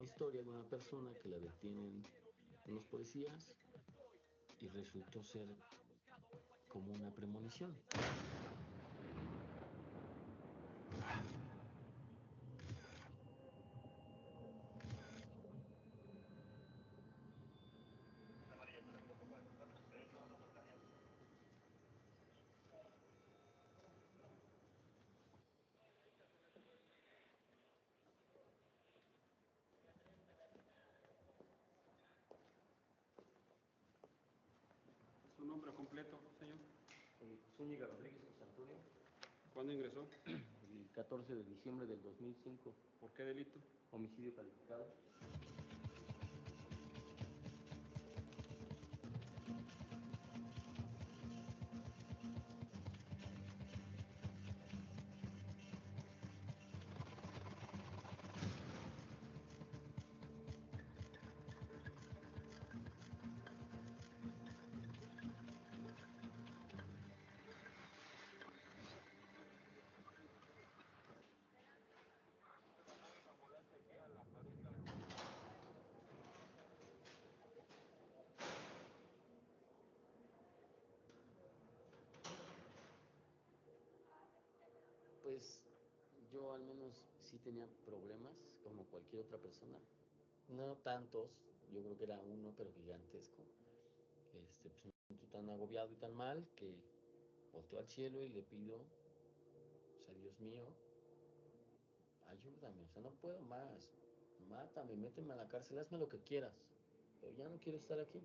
historia de una persona que la detienen unos policías y resultó ser como una premonición. ¿Su nombre completo, señor? Zúñiga Rodríguez José Antonio. ¿Cuándo ingresó? El 14 de diciembre del 2005. ¿Por qué delito? Homicidio calificado. Pues yo al menos sí tenía problemas como cualquier otra persona. No tantos, yo creo que era uno, pero gigantesco. Pues me siento tan agobiado y tan mal que volteo al cielo y le pido, o sea, Dios mío, ayúdame, o sea, no puedo más. Mátame, méteme a la cárcel, hazme lo que quieras. Pero ya no quiero estar aquí.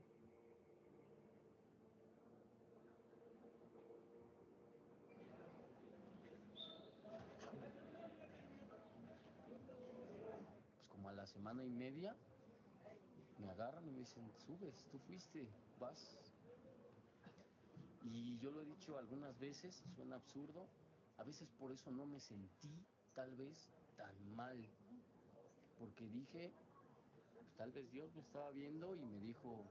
Pues como a la semana y media me agarran y me dicen, subes, tú fuiste, vas. Y yo lo he dicho algunas veces, suena absurdo, a veces por eso no me sentí tal vez tan mal, porque dije, pues, tal vez Dios me estaba viendo y me dijo,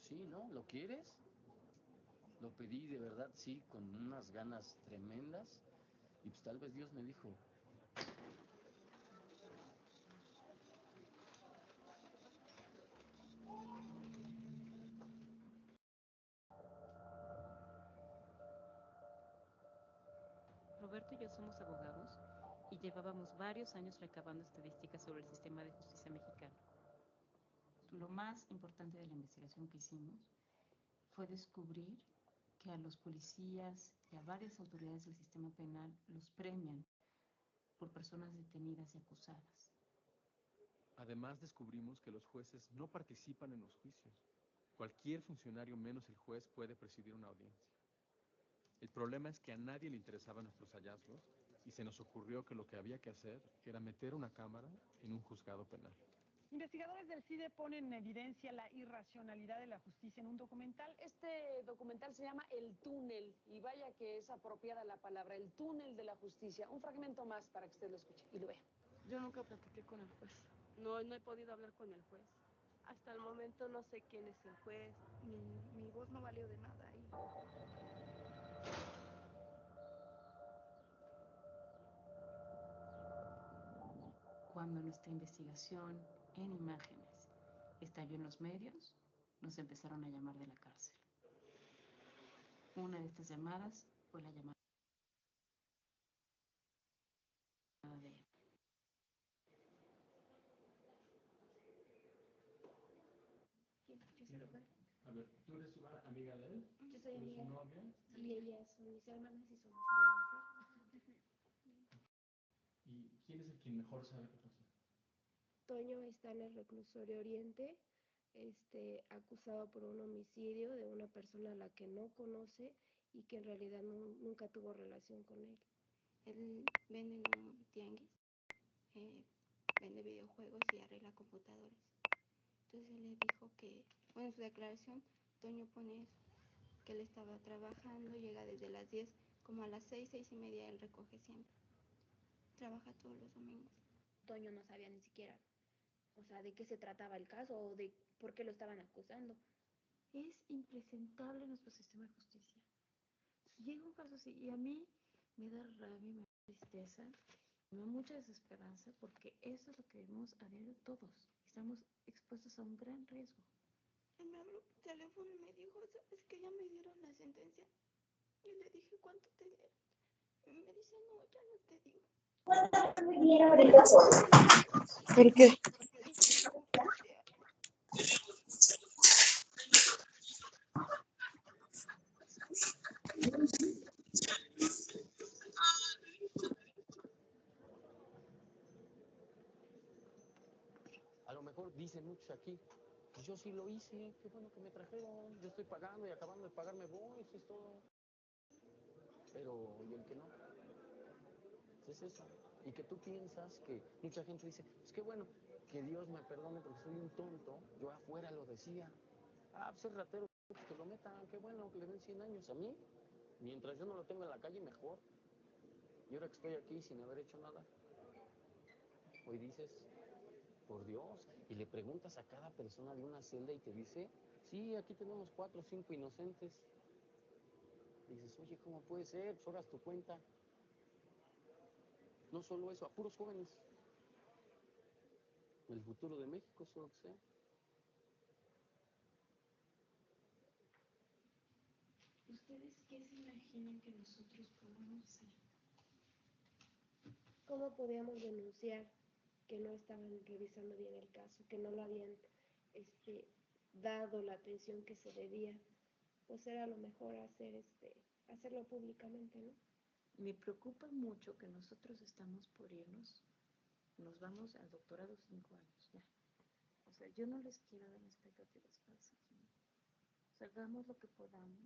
sí, ¿no? ¿Lo quieres? Lo pedí de verdad, sí, con unas ganas tremendas, y pues tal vez Dios me dijo, Roberto y yo somos abogados y llevábamos varios años recabando estadísticas sobre el sistema de justicia mexicano. Lo más importante de la investigación que hicimos fue descubrir que a los policías y a varias autoridades del sistema penal los premian por personas detenidas y acusadas. Además, descubrimos que los jueces no participan en los juicios. Cualquier funcionario menos el juez puede presidir una audiencia. El problema es que a nadie le interesaban nuestros hallazgos y se nos ocurrió que lo que había que hacer era meter una cámara en un juzgado penal. Investigadores del CIDE ponen en evidencia la irracionalidad de la justicia en un documental. Este documental se llama El Túnel, y vaya que es apropiada la palabra, El Túnel de la Justicia. Un fragmento más para que usted lo escuche y lo vea. Yo nunca platiqué con el juez. No he podido hablar con el juez. Hasta el momento no sé quién es el juez. Mi voz no valió de nada ahí. Cuando nuestra investigación en imágenes estalló en los medios, nos empezaron a llamar de la cárcel. Una de estas llamadas fue la llamada de él. Yo soy Roberto. a ver, ¿tú eres amiga de él? Yo soy ¿Eres su amiga. novia? Y ellas son mis hermanas y somos amigas. ¿Y quién es el que mejor sabe qué pasó? Toño está en el reclusorio Oriente, acusado por un homicidio de una persona a la que no conoce y que en realidad nunca tuvo relación con él. Él vende en un tianguis, eh, vende videojuegos y arregla computadores. Entonces él le dijo que, bueno, en su declaración, Toño pone eso, que él estaba trabajando, llega desde las 10, como a las 6, 6:30 él recoge siempre. Trabaja todos los domingos. Toño no sabía ni siquiera, o sea, de qué se trataba el caso o de por qué lo estaban acusando. Es impresentable nuestro sistema de justicia. Llega un caso así y a mí me da rabia, me da tristeza Me da mucha desesperanza porque eso es lo que vivimos a diario todos. Estamos expuestos a un gran riesgo. Él me habló por teléfono y me dijo, ¿sabes que ya me dieron la sentencia? Y le dije, ¿cuánto te dieron? Y me dice, no, ya no te digo. ¿Por qué? A lo mejor dicen muchos aquí, pues yo sí lo hice, qué bueno que me trajeron, yo estoy pagando y acabando de pagar me voy, eso es todo. Pero, ¿y el que no? Es eso. Y que tú piensas que mucha gente dice, pues qué bueno, que Dios me perdone porque soy un tonto, yo afuera lo decía. Ah, pues es ratero, que lo metan, qué bueno, que le den 100 años. A mí, mientras yo no lo tenga en la calle, mejor. Y ahora que estoy aquí sin haber hecho nada, hoy dices, por Dios, y le preguntas a cada persona de una celda y te dice, sí, aquí tenemos 4 o 5 inocentes. Y dices, oye, ¿cómo puede ser? Pues hagas tu cuenta. No solo eso, a puros jóvenes. El futuro de México, solo que sea. ¿Ustedes qué se imaginan que nosotros podemos hacer? ¿Cómo podíamos denunciar que no estaban revisando bien el caso, que no lo habían dado la atención que se debía? Pues era lo mejor hacerlo públicamente, ¿no? Me preocupa mucho que nosotros estamos por irnos, nos vamos al doctorado 5 años ya. O sea, yo no les quiero dar expectativas falsas, ¿no? O sea, hagamos lo que podamos.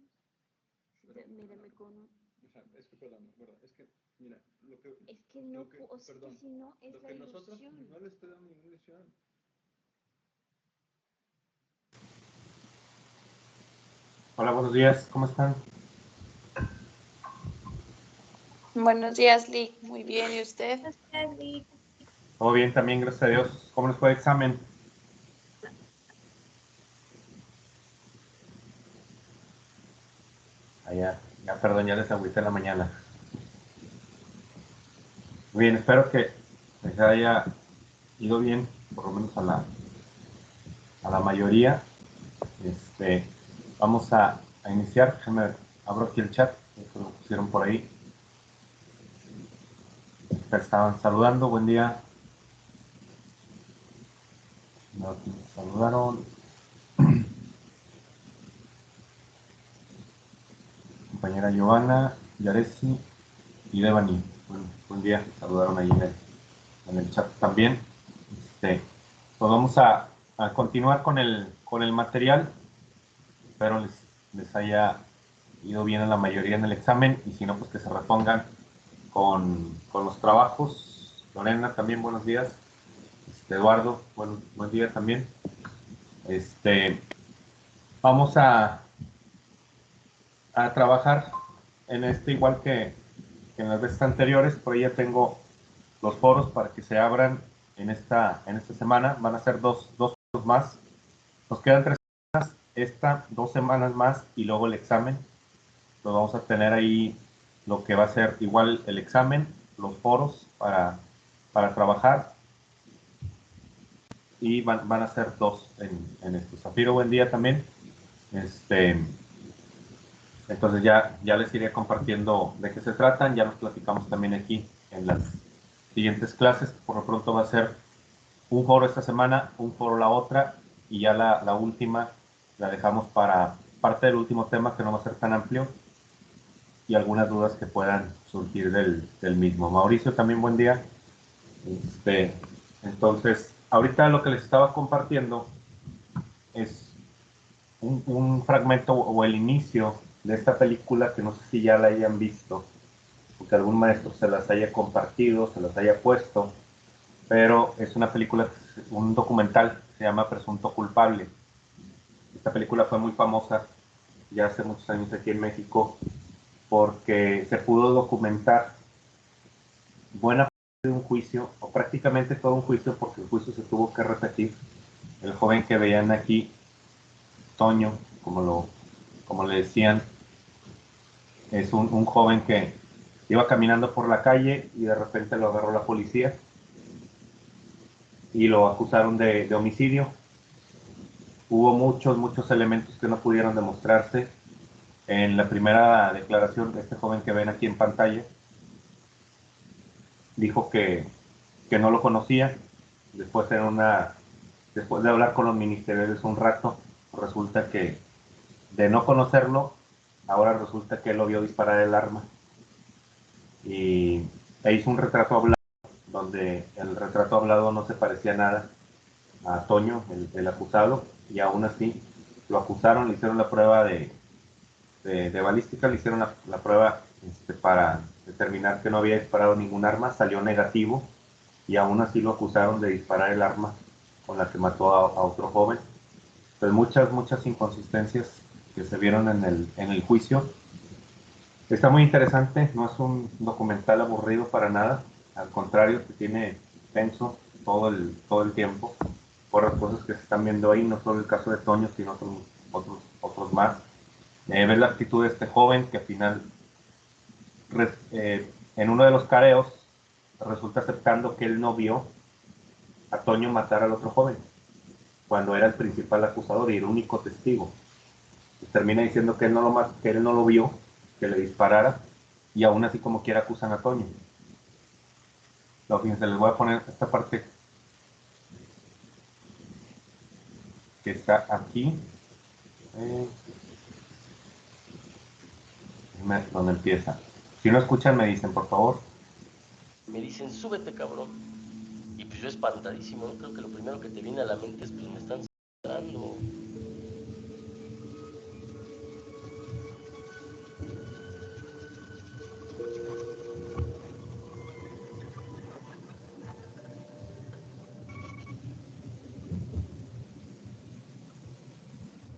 Mírame con... O sea, es que, perdón, ¿verdad? Es que, mira, lo que... Es que no, lo que, o sea, perdón, que si no, es lo la que ilusión. nosotros no les estoy dando ninguna ilusión. Hola, buenos días, ¿cómo están? Buenos días, Lick. Muy bien, ¿y usted? Todo bien también, gracias a Dios. ¿Cómo les fue el examen? Ya, perdón, ya les agüité en la mañana. Muy bien, espero que les haya ido bien, por lo menos a la mayoría. Vamos a iniciar. Déjenme abro aquí el chat, que lo pusieron por ahí. Estaban saludando, buen día. Me saludaron. Compañera Giovanna, Yaresi y Devani. Buen día, saludaron ahí en el chat también. Pues vamos a continuar con el material. Espero les haya ido bien a la mayoría en el examen y si no, pues que se repongan con los trabajos. Lorena, también buenos días. Eduardo, buen día también. Vamos a trabajar en igual que en las veces anteriores. Por ahí ya tengo los foros para que se abran en esta semana. Van a ser dos foros más. Nos quedan 3 semanas, 2 semanas más y luego el examen. Lo vamos a tener ahí lo que va a ser igual el examen, los foros para trabajar y van a ser 2 en esto. Zafiro, buen día también. Entonces ya les iré compartiendo de qué se tratan, ya los platicamos también aquí en las siguientes clases. Por lo pronto va a ser un foro esta semana, un foro la otra, y ya la última la dejamos para parte del último tema, que no va a ser tan amplio, y algunas dudas que puedan surgir del mismo. Mauricio, también buen día. Entonces, ahorita lo que les estaba compartiendo es un fragmento o el inicio de esta película que no sé si ya la hayan visto, porque algún maestro se las haya compartido, se las haya puesto, pero es una película, un documental, se llama Presunto Culpable. Esta película fue muy famosa ya hace muchos años aquí en México porque se pudo documentar buena parte de un juicio, o prácticamente todo un juicio, porque el juicio se tuvo que repetir. El joven que veían aquí, Toño, como le decían, es un joven que Iba caminando por la calle y de repente lo agarró la policía y lo acusaron de homicidio. Hubo muchos elementos que no pudieron demostrarse. En la primera declaración de este joven que ven aquí en pantalla, dijo que no lo conocía. Después de hablar con los ministeriales un rato, resulta que de no conocerlo, ahora resulta que él lo vio disparar el arma. E hizo un retrato hablado, donde el retrato hablado no se parecía nada a Toño, el acusado, y aún así lo acusaron, le hicieron la prueba de balística, le hicieron la prueba para determinar que no había disparado ningún arma, salió negativo, y aún así lo acusaron de disparar el arma con la que mató a otro joven. Pues muchas inconsistencias que se vieron en el juicio. Está muy interesante, no es un documental aburrido para nada, al contrario, se tiene tenso todo el tiempo por las cosas que se están viendo ahí, no solo el caso de Toño, sino otros más. Ver la actitud de este joven que al final, en uno de los careos, resulta aceptando que él no vio a Toño matar al otro joven, cuando era el principal acusador y el único testigo. Pues termina diciendo que él no lo vio, que le disparara, y aún así como quiera acusan a Toño. No, fíjense, les voy a poner esta parte que está aquí, donde empieza. Si no escuchan, me dicen, por favor. Me dicen, súbete, cabrón. Y pues yo espantadísimo, ¿no? Creo que lo primero que te viene a la mente es, pues me están censurando.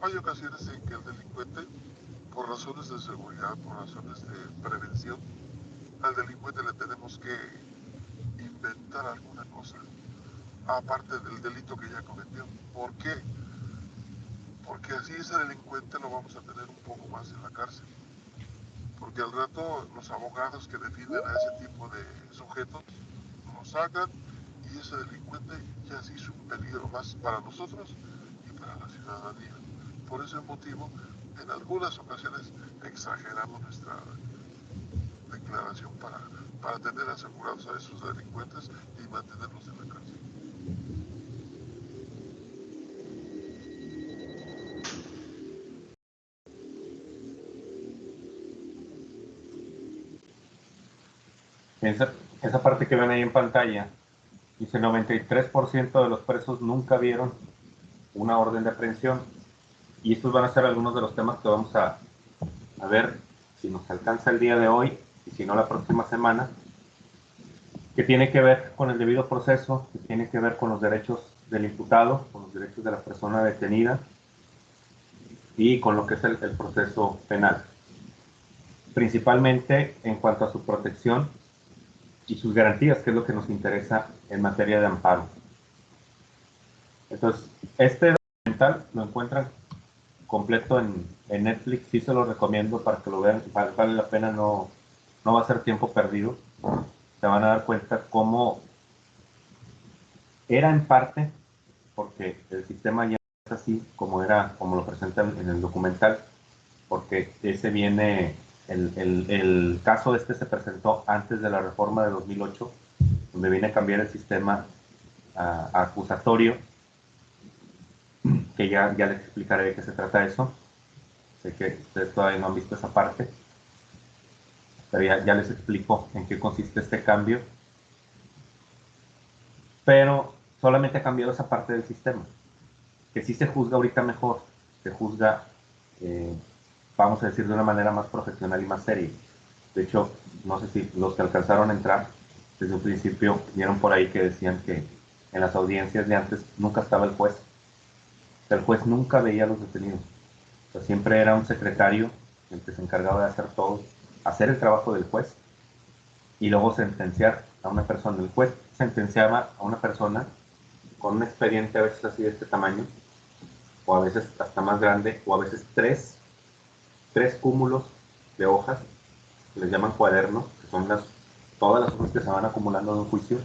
Hay ocasiones en que el delincuente, por razones de seguridad, por razones de prevención, al delincuente le tenemos que inventar alguna cosa, aparte del delito que ya cometió. ¿Por qué? Porque así ese delincuente lo vamos a tener un poco más en la cárcel. Porque al rato los abogados que defienden a ese tipo de sujetos lo sacan y ese delincuente ya se hizo un peligro más para nosotros y para la ciudadanía. Por ese motivo, en algunas ocasiones exageramos nuestra declaración para tener asegurados a esos delincuentes y mantenerlos en la cárcel. Esa parte que ven ahí en pantalla, dice 93% de los presos nunca vieron una orden de aprehensión. Y estos van a ser algunos de los temas que vamos a ver si nos alcanza el día de hoy y si no la próxima semana, que tiene que ver con el debido proceso, que tiene que ver con los derechos del imputado, con los derechos de la persona detenida y con lo que es el proceso penal. Principalmente en cuanto a su protección y sus garantías, que es lo que nos interesa en materia de amparo. Entonces, este documental lo encuentran completo en Netflix, sí se lo recomiendo para que lo vean, vale la pena, no va a ser tiempo perdido. Se van a dar cuenta cómo era en parte, porque el sistema ya es así como lo presentan en el documental, porque ese viene, el caso este se presentó antes de la reforma de 2008, donde viene a cambiar el sistema acusatorio, que ya les explicaré de qué se trata eso. Sé que ustedes todavía no han visto esa parte, pero ya les explico en qué consiste este cambio. Pero solamente ha cambiado esa parte del sistema, que sí se juzga ahorita mejor, se juzga, vamos a decir, de una manera más profesional y más seria. De hecho, no sé si los que alcanzaron a entrar desde un principio vieron por ahí que decían que en las audiencias de antes nunca estaba el juez. El juez nunca veía a los detenidos. O sea, siempre era un secretario el que se encargaba de hacer todo, hacer el trabajo del juez y luego sentenciar a una persona. El juez sentenciaba a una persona con un expediente a veces así de este tamaño, o a veces hasta más grande, o a veces tres cúmulos de hojas, que les llaman cuadernos, que son todas las hojas que se van acumulando de un juicio.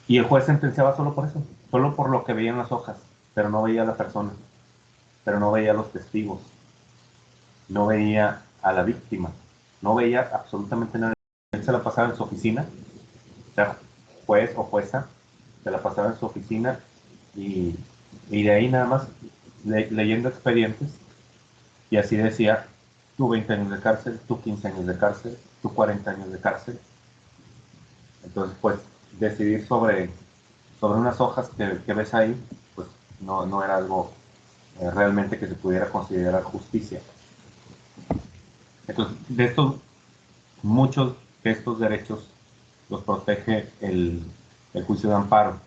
Y el juez sentenciaba solo por eso, solo por lo que veía en las hojas, pero no veía a la persona, pero no veía a los testigos, no veía a la víctima, no veía absolutamente nada. Él se la pasaba en su oficina, o sea, juez o jueza, se la pasaba en su oficina y de ahí nada más leyendo expedientes, y así decía, tú 20 años de cárcel, tú 15 años de cárcel, tú 40 años de cárcel. Entonces, pues, decidir sobre unas hojas que ves ahí, pues no era algo realmente que se pudiera considerar justicia. Entonces, muchos de estos derechos los protege el juicio de amparo.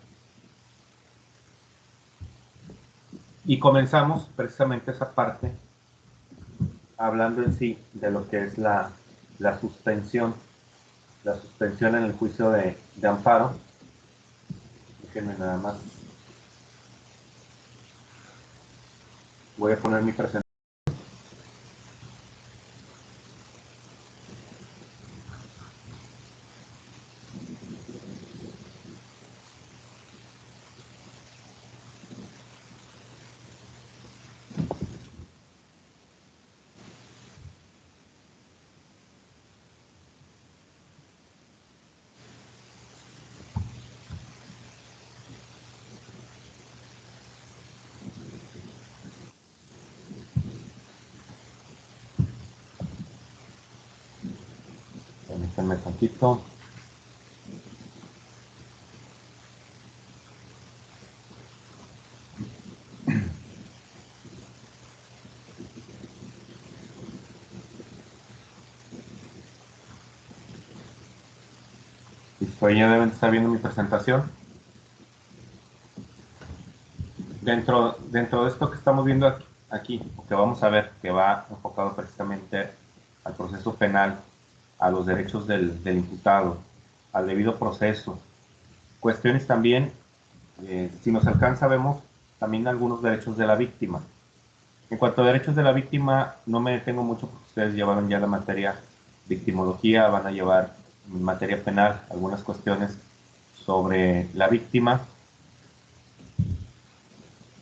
Y comenzamos precisamente esa parte hablando en sí de lo que es la suspensión en el juicio de amparo. Déjenme nada más. Voy a poner mi presentación. Permítanme tantito. Listo, ahí ya deben estar viendo mi presentación. Dentro de esto que estamos viendo aquí, que vamos a ver, que va enfocado precisamente al proceso penal, a los derechos del imputado, al debido proceso, cuestiones también, si nos alcanza, vemos también algunos derechos de la víctima. En cuanto a derechos de la víctima, no me detengo mucho porque ustedes llevaron ya la materia victimología, van a llevar en materia penal algunas cuestiones sobre la víctima,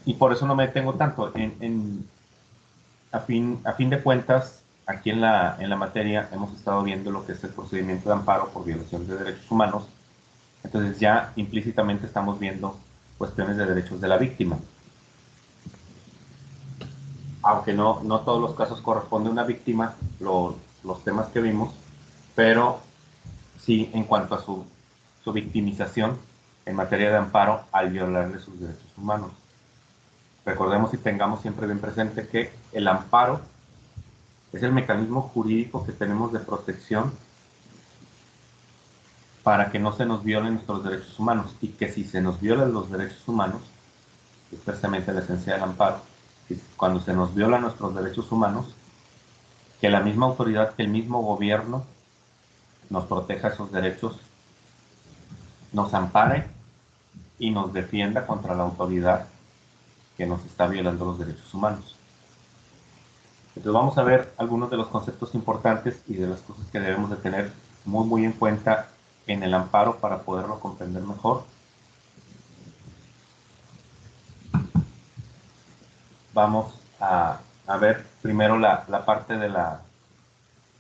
y por eso no me detengo tanto. A fin de cuentas, aquí en la materia hemos estado viendo lo que es el procedimiento de amparo por violación de derechos humanos. Entonces ya implícitamente estamos viendo cuestiones de derechos de la víctima. Aunque no todos los casos corresponde a una víctima, los temas que vimos, pero sí en cuanto a su victimización en materia de amparo al violarle sus derechos humanos. Recordemos y tengamos siempre bien presente que el amparo es el mecanismo jurídico que tenemos de protección para que no se nos violen nuestros derechos humanos, y que si se nos violan los derechos humanos, es precisamente la esencia del amparo, que cuando se nos violan nuestros derechos humanos, que la misma autoridad, que el mismo gobierno nos proteja esos derechos, nos ampare y nos defienda contra la autoridad que nos está violando los derechos humanos. Entonces vamos a ver algunos de los conceptos importantes y de las cosas que debemos de tener muy en cuenta en el amparo para poderlo comprender mejor. Vamos a ver primero la parte de la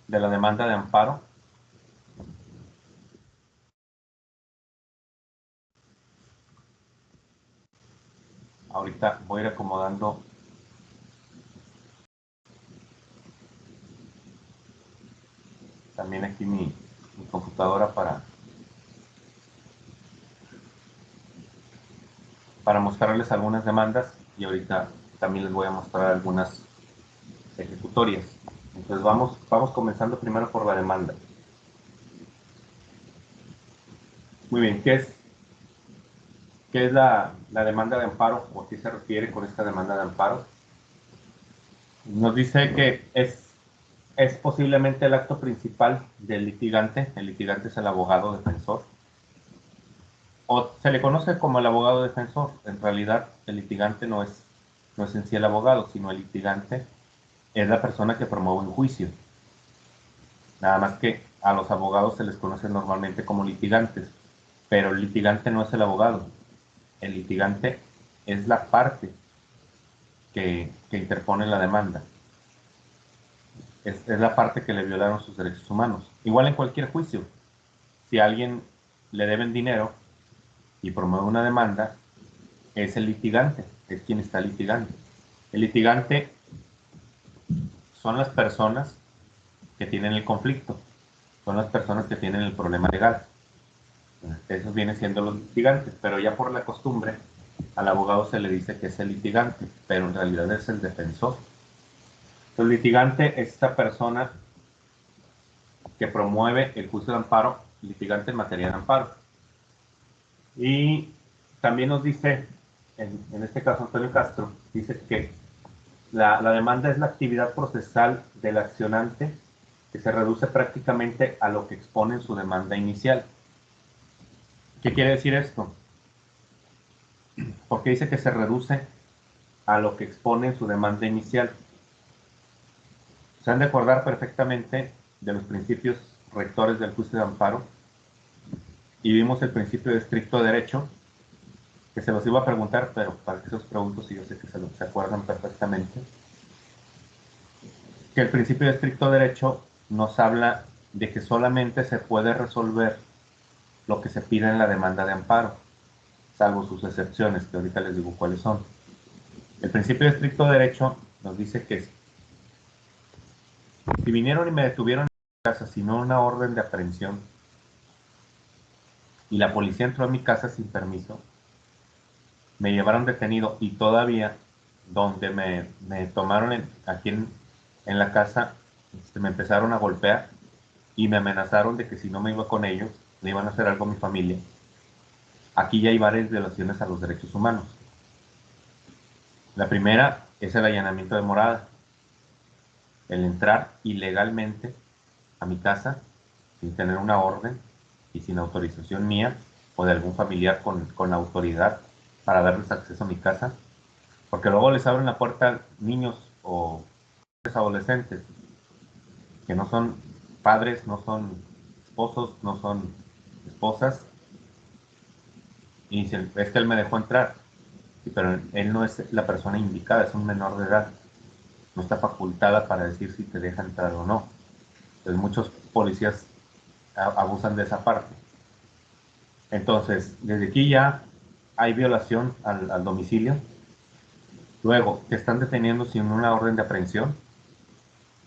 demanda de amparo. Ahorita voy a ir acomodando también aquí mi computadora para mostrarles algunas demandas, y ahorita también les voy a mostrar algunas ejecutorias. Entonces vamos comenzando primero por la demanda. Muy bien, ¿qué es la demanda de amparo, o a qué se refiere con esta demanda de amparo? Nos dice que es posiblemente el acto principal del litigante. El litigante es el abogado defensor, o se le conoce como el abogado defensor. En realidad el litigante no es en sí el abogado, sino el litigante es la persona que promueve un juicio. Nada más que a los abogados se les conoce normalmente como litigantes, pero el litigante no es el abogado. El litigante es la parte que interpone la demanda. Es la parte que le violaron sus derechos humanos. Igual en cualquier juicio. Si a alguien le deben dinero y promueve una demanda, es el litigante, es quien está litigando. El litigante son las personas que tienen el conflicto, son las personas que tienen el problema legal. Esos vienen siendo los litigantes, pero ya por la costumbre al abogado se le dice que es el litigante, pero en realidad es el defensor. El litigante es esta persona que promueve el juicio de amparo, litigante en materia de amparo. Y también nos dice, en este caso Antonio Castro, dice que la demanda es la actividad procesal del accionante que se reduce prácticamente a lo que expone en su demanda inicial. ¿Qué quiere decir esto? Porque dice que se reduce a lo que expone en su demanda inicial. Se han de acordar perfectamente de los principios rectores del juicio de amparo y vimos el principio de estricto derecho, que se los iba a preguntar, pero para que se los pregunto si yo sé que se acuerdan perfectamente. Que el principio de estricto derecho nos habla de que solamente se puede resolver lo que se pide en la demanda de amparo, salvo sus excepciones, que ahorita les digo cuáles son. El principio de estricto derecho nos dice que si vinieron y me detuvieron en mi casa sin una orden de aprehensión y la policía entró a mi casa sin permiso, me llevaron detenido y todavía donde me tomaron aquí en la casa, me empezaron a golpear y me amenazaron de que si no me iba con ellos, le iban a hacer algo a mi familia. Aquí ya hay varias violaciones a los derechos humanos. La primera es el allanamiento de morada. El entrar ilegalmente a mi casa sin tener una orden y sin autorización mía o de algún familiar con autoridad para darles acceso a mi casa, porque luego les abren la puerta a niños o adolescentes que no son padres, no son esposos, no son esposas, y dicen, es que él me dejó entrar, pero él no es la persona indicada, es un menor de edad, no está facultada para decir si te deja entrar o no. Entonces muchos policías abusan de esa parte. Entonces, desde aquí ya hay violación al domicilio. Luego, te están deteniendo sin una orden de aprehensión.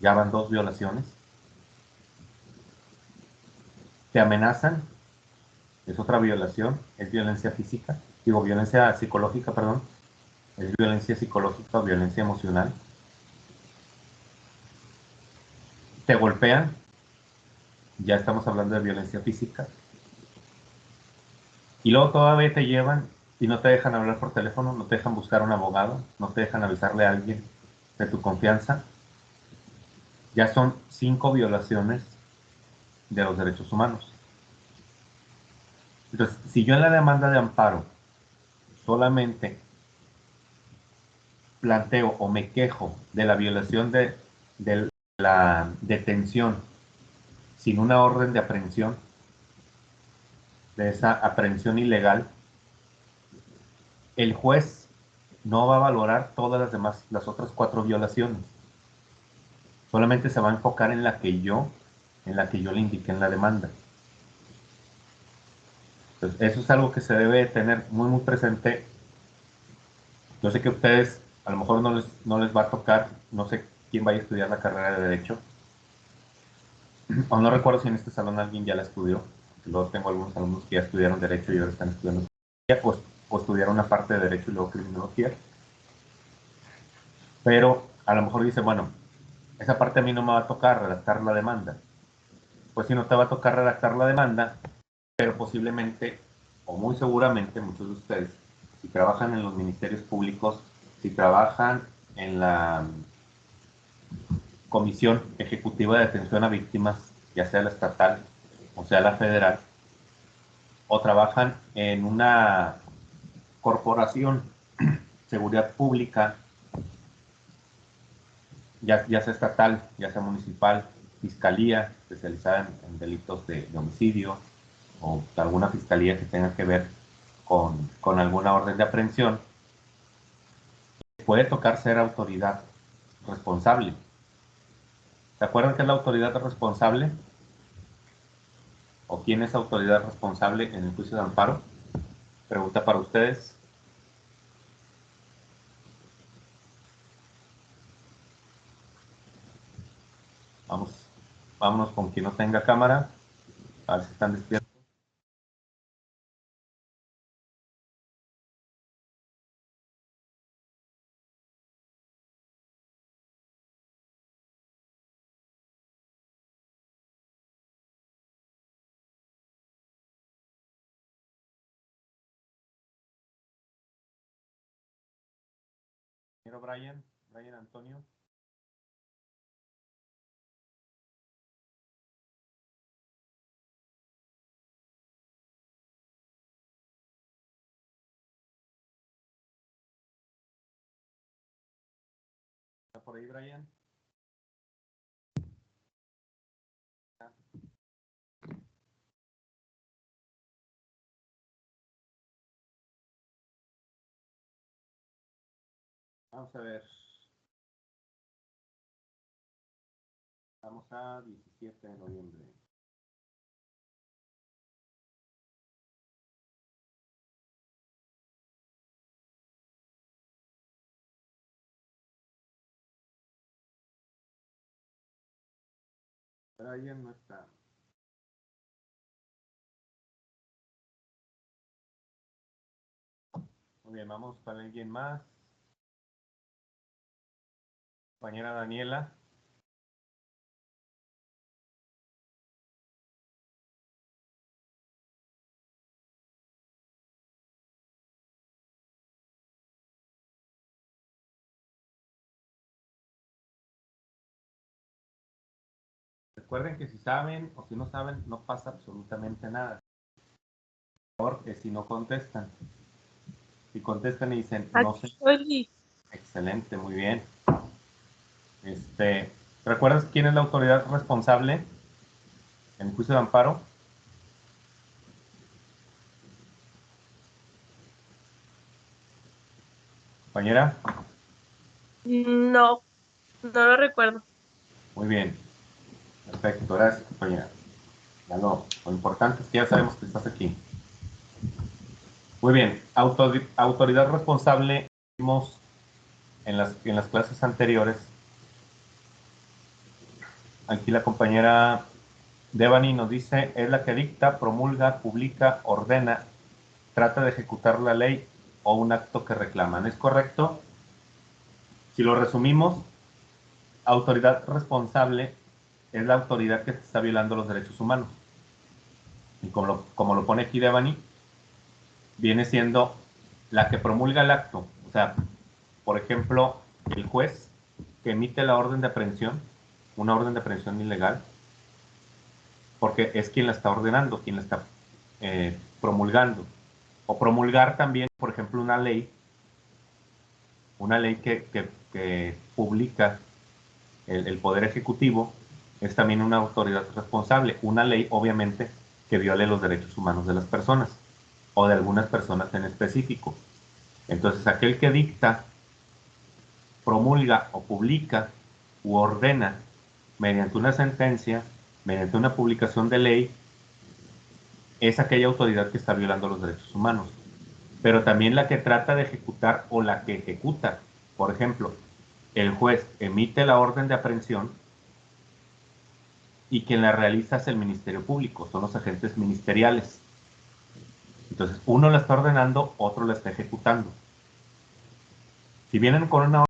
Ya van 2 violaciones. Te amenazan. Es otra violación. Es violencia física. Digo, violencia psicológica, perdón. Es violencia psicológica o violencia emocional. Te golpean. Ya estamos hablando de violencia física. Y luego todavía te llevan y no te dejan hablar por teléfono, no te dejan buscar a un abogado, no te dejan avisarle a alguien de tu confianza. Ya son 5 violaciones de los derechos humanos. Entonces, si yo en la demanda de amparo solamente planteo o me quejo de la violación de la detención sin una orden de aprehensión, de esa aprehensión ilegal, el juez no va a valorar todas las otras 4 violaciones. Solamente se va a enfocar en la que yo le indiqué en la demanda. Entonces, eso es algo que se debe tener muy, muy presente. Yo sé que a ustedes a lo mejor no les va a tocar, no sé quién vaya a estudiar la carrera de Derecho, o no recuerdo si en este salón alguien ya la estudió. Luego tengo algunos alumnos que ya estudiaron Derecho y ahora están estudiando o estudiaron una parte de Derecho y luego Criminología. Pero a lo mejor dice, bueno, esa parte a mí no me va a tocar redactar la demanda. Pues si no te va a tocar redactar la demanda, pero posiblemente, o muy seguramente, muchos de ustedes, si trabajan en los ministerios públicos, si trabajan en la Comisión Ejecutiva de Atención a Víctimas, ya sea la estatal o sea la federal, o trabajan en una corporación, seguridad pública, ya sea estatal, ya sea municipal, fiscalía especializada en delitos de homicidio o alguna fiscalía que tenga que ver con alguna orden de aprehensión, puede tocar ser autoridad responsable. ¿Se acuerdan qué es la autoridad responsable? ¿O quién es autoridad responsable en el juicio de amparo? Pregunta para ustedes. Vámonos con quien no tenga cámara. A ver si están despiertos. Brian Antonio. ¿Está por ahí, Brian? Vamos a ver. Estamos a 17 de noviembre. Brian no está. Muy bien, vamos para alguien más. Compañera Daniela. Recuerden que si saben o si no saben, no pasa absolutamente nada. Porque si no contestan. Si contestan y dicen, no sé. Excelente, muy bien. ¿Recuerdas quién es la autoridad responsable en el juicio de amparo? Compañera. No, no lo recuerdo. Muy bien. Perfecto, gracias, compañera. Ya lo importante es que ya sabemos que estás aquí. Muy bien. Autoridad responsable, vimos en las clases anteriores. Aquí la compañera Devani nos dice, es la que dicta, promulga, publica, ordena, trata de ejecutar la ley o un acto que reclaman. ¿Es correcto? Si lo resumimos, autoridad responsable es la autoridad que está violando los derechos humanos. Y como lo pone aquí Devani, viene siendo la que promulga el acto. O sea, por ejemplo, el juez que emite la orden de aprehensión, una orden de aprehensión ilegal, porque es quien la está ordenando, quien la está promulgando. O promulgar también, por ejemplo, una ley que publica el Poder Ejecutivo, es también una autoridad responsable. Una ley, obviamente, que viole los derechos humanos de las personas, o de algunas personas en específico. Entonces, aquel que dicta, promulga o publica u ordena mediante una sentencia, mediante una publicación de ley, es aquella autoridad que está violando los derechos humanos. Pero también la que trata de ejecutar o la que ejecuta. Por ejemplo, el juez emite la orden de aprehensión y quien la realiza es el Ministerio Público, son los agentes ministeriales. Entonces, uno la está ordenando, otro la está ejecutando. Si vienen con una orden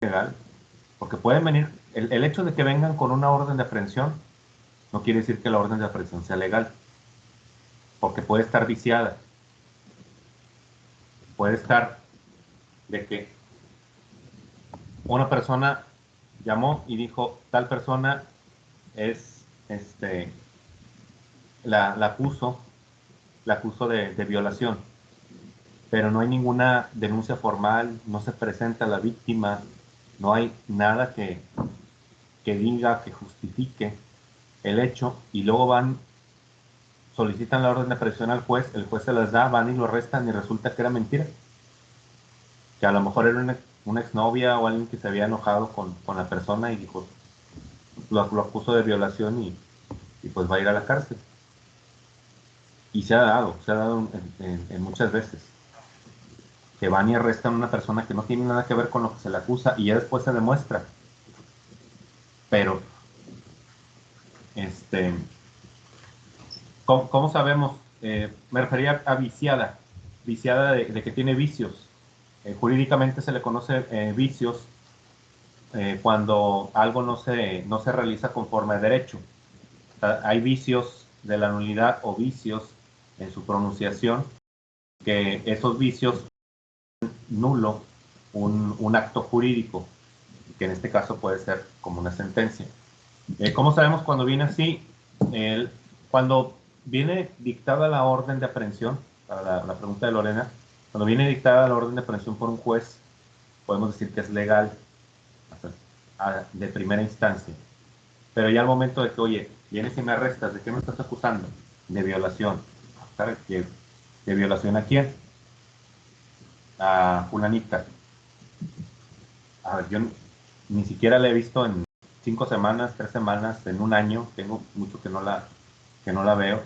legal, porque pueden venir, el hecho de que vengan con una orden de aprehensión no quiere decir que la orden de aprehensión sea legal, porque puede estar viciada. Puede estar de que una persona llamó y dijo, tal persona es, la acusó de violación, pero no hay ninguna denuncia formal, no se presenta la víctima, no hay nada que que diga, que justifique el hecho, y luego van, solicitan la orden de aprehensión al juez, el juez se las da, van y lo arrestan y resulta que era mentira. Que a lo mejor era una exnovia o alguien que se había enojado con la persona y dijo, lo acusó de violación y pues va a ir a la cárcel. Y se ha dado en muchas veces. Que van y arrestan a una persona que no tiene nada que ver con lo que se le acusa y ya después se demuestra. Pero, ¿cómo sabemos? Me refería a viciada de que tiene vicios. Jurídicamente se le conoce vicios cuando algo no se realiza conforme a derecho. O sea, hay vicios de la nulidad o vicios en su pronunciación, que esos vicios nulo un acto jurídico, que en este caso puede ser como una sentencia. ¿Cómo sabemos cuando viene así? Cuando viene dictada la orden de aprehensión, para la pregunta de Lorena, cuando viene dictada la orden de aprehensión por un juez, podemos decir que es legal de primera instancia. Pero ya al momento de que, oye, vienes y me arrestas, ¿de qué me estás acusando? De violación. ¿De violación a quién? A fulanita. A ver, yo ni siquiera la he visto en 5 semanas, 3 semanas, en un año. Tengo mucho que no la veo.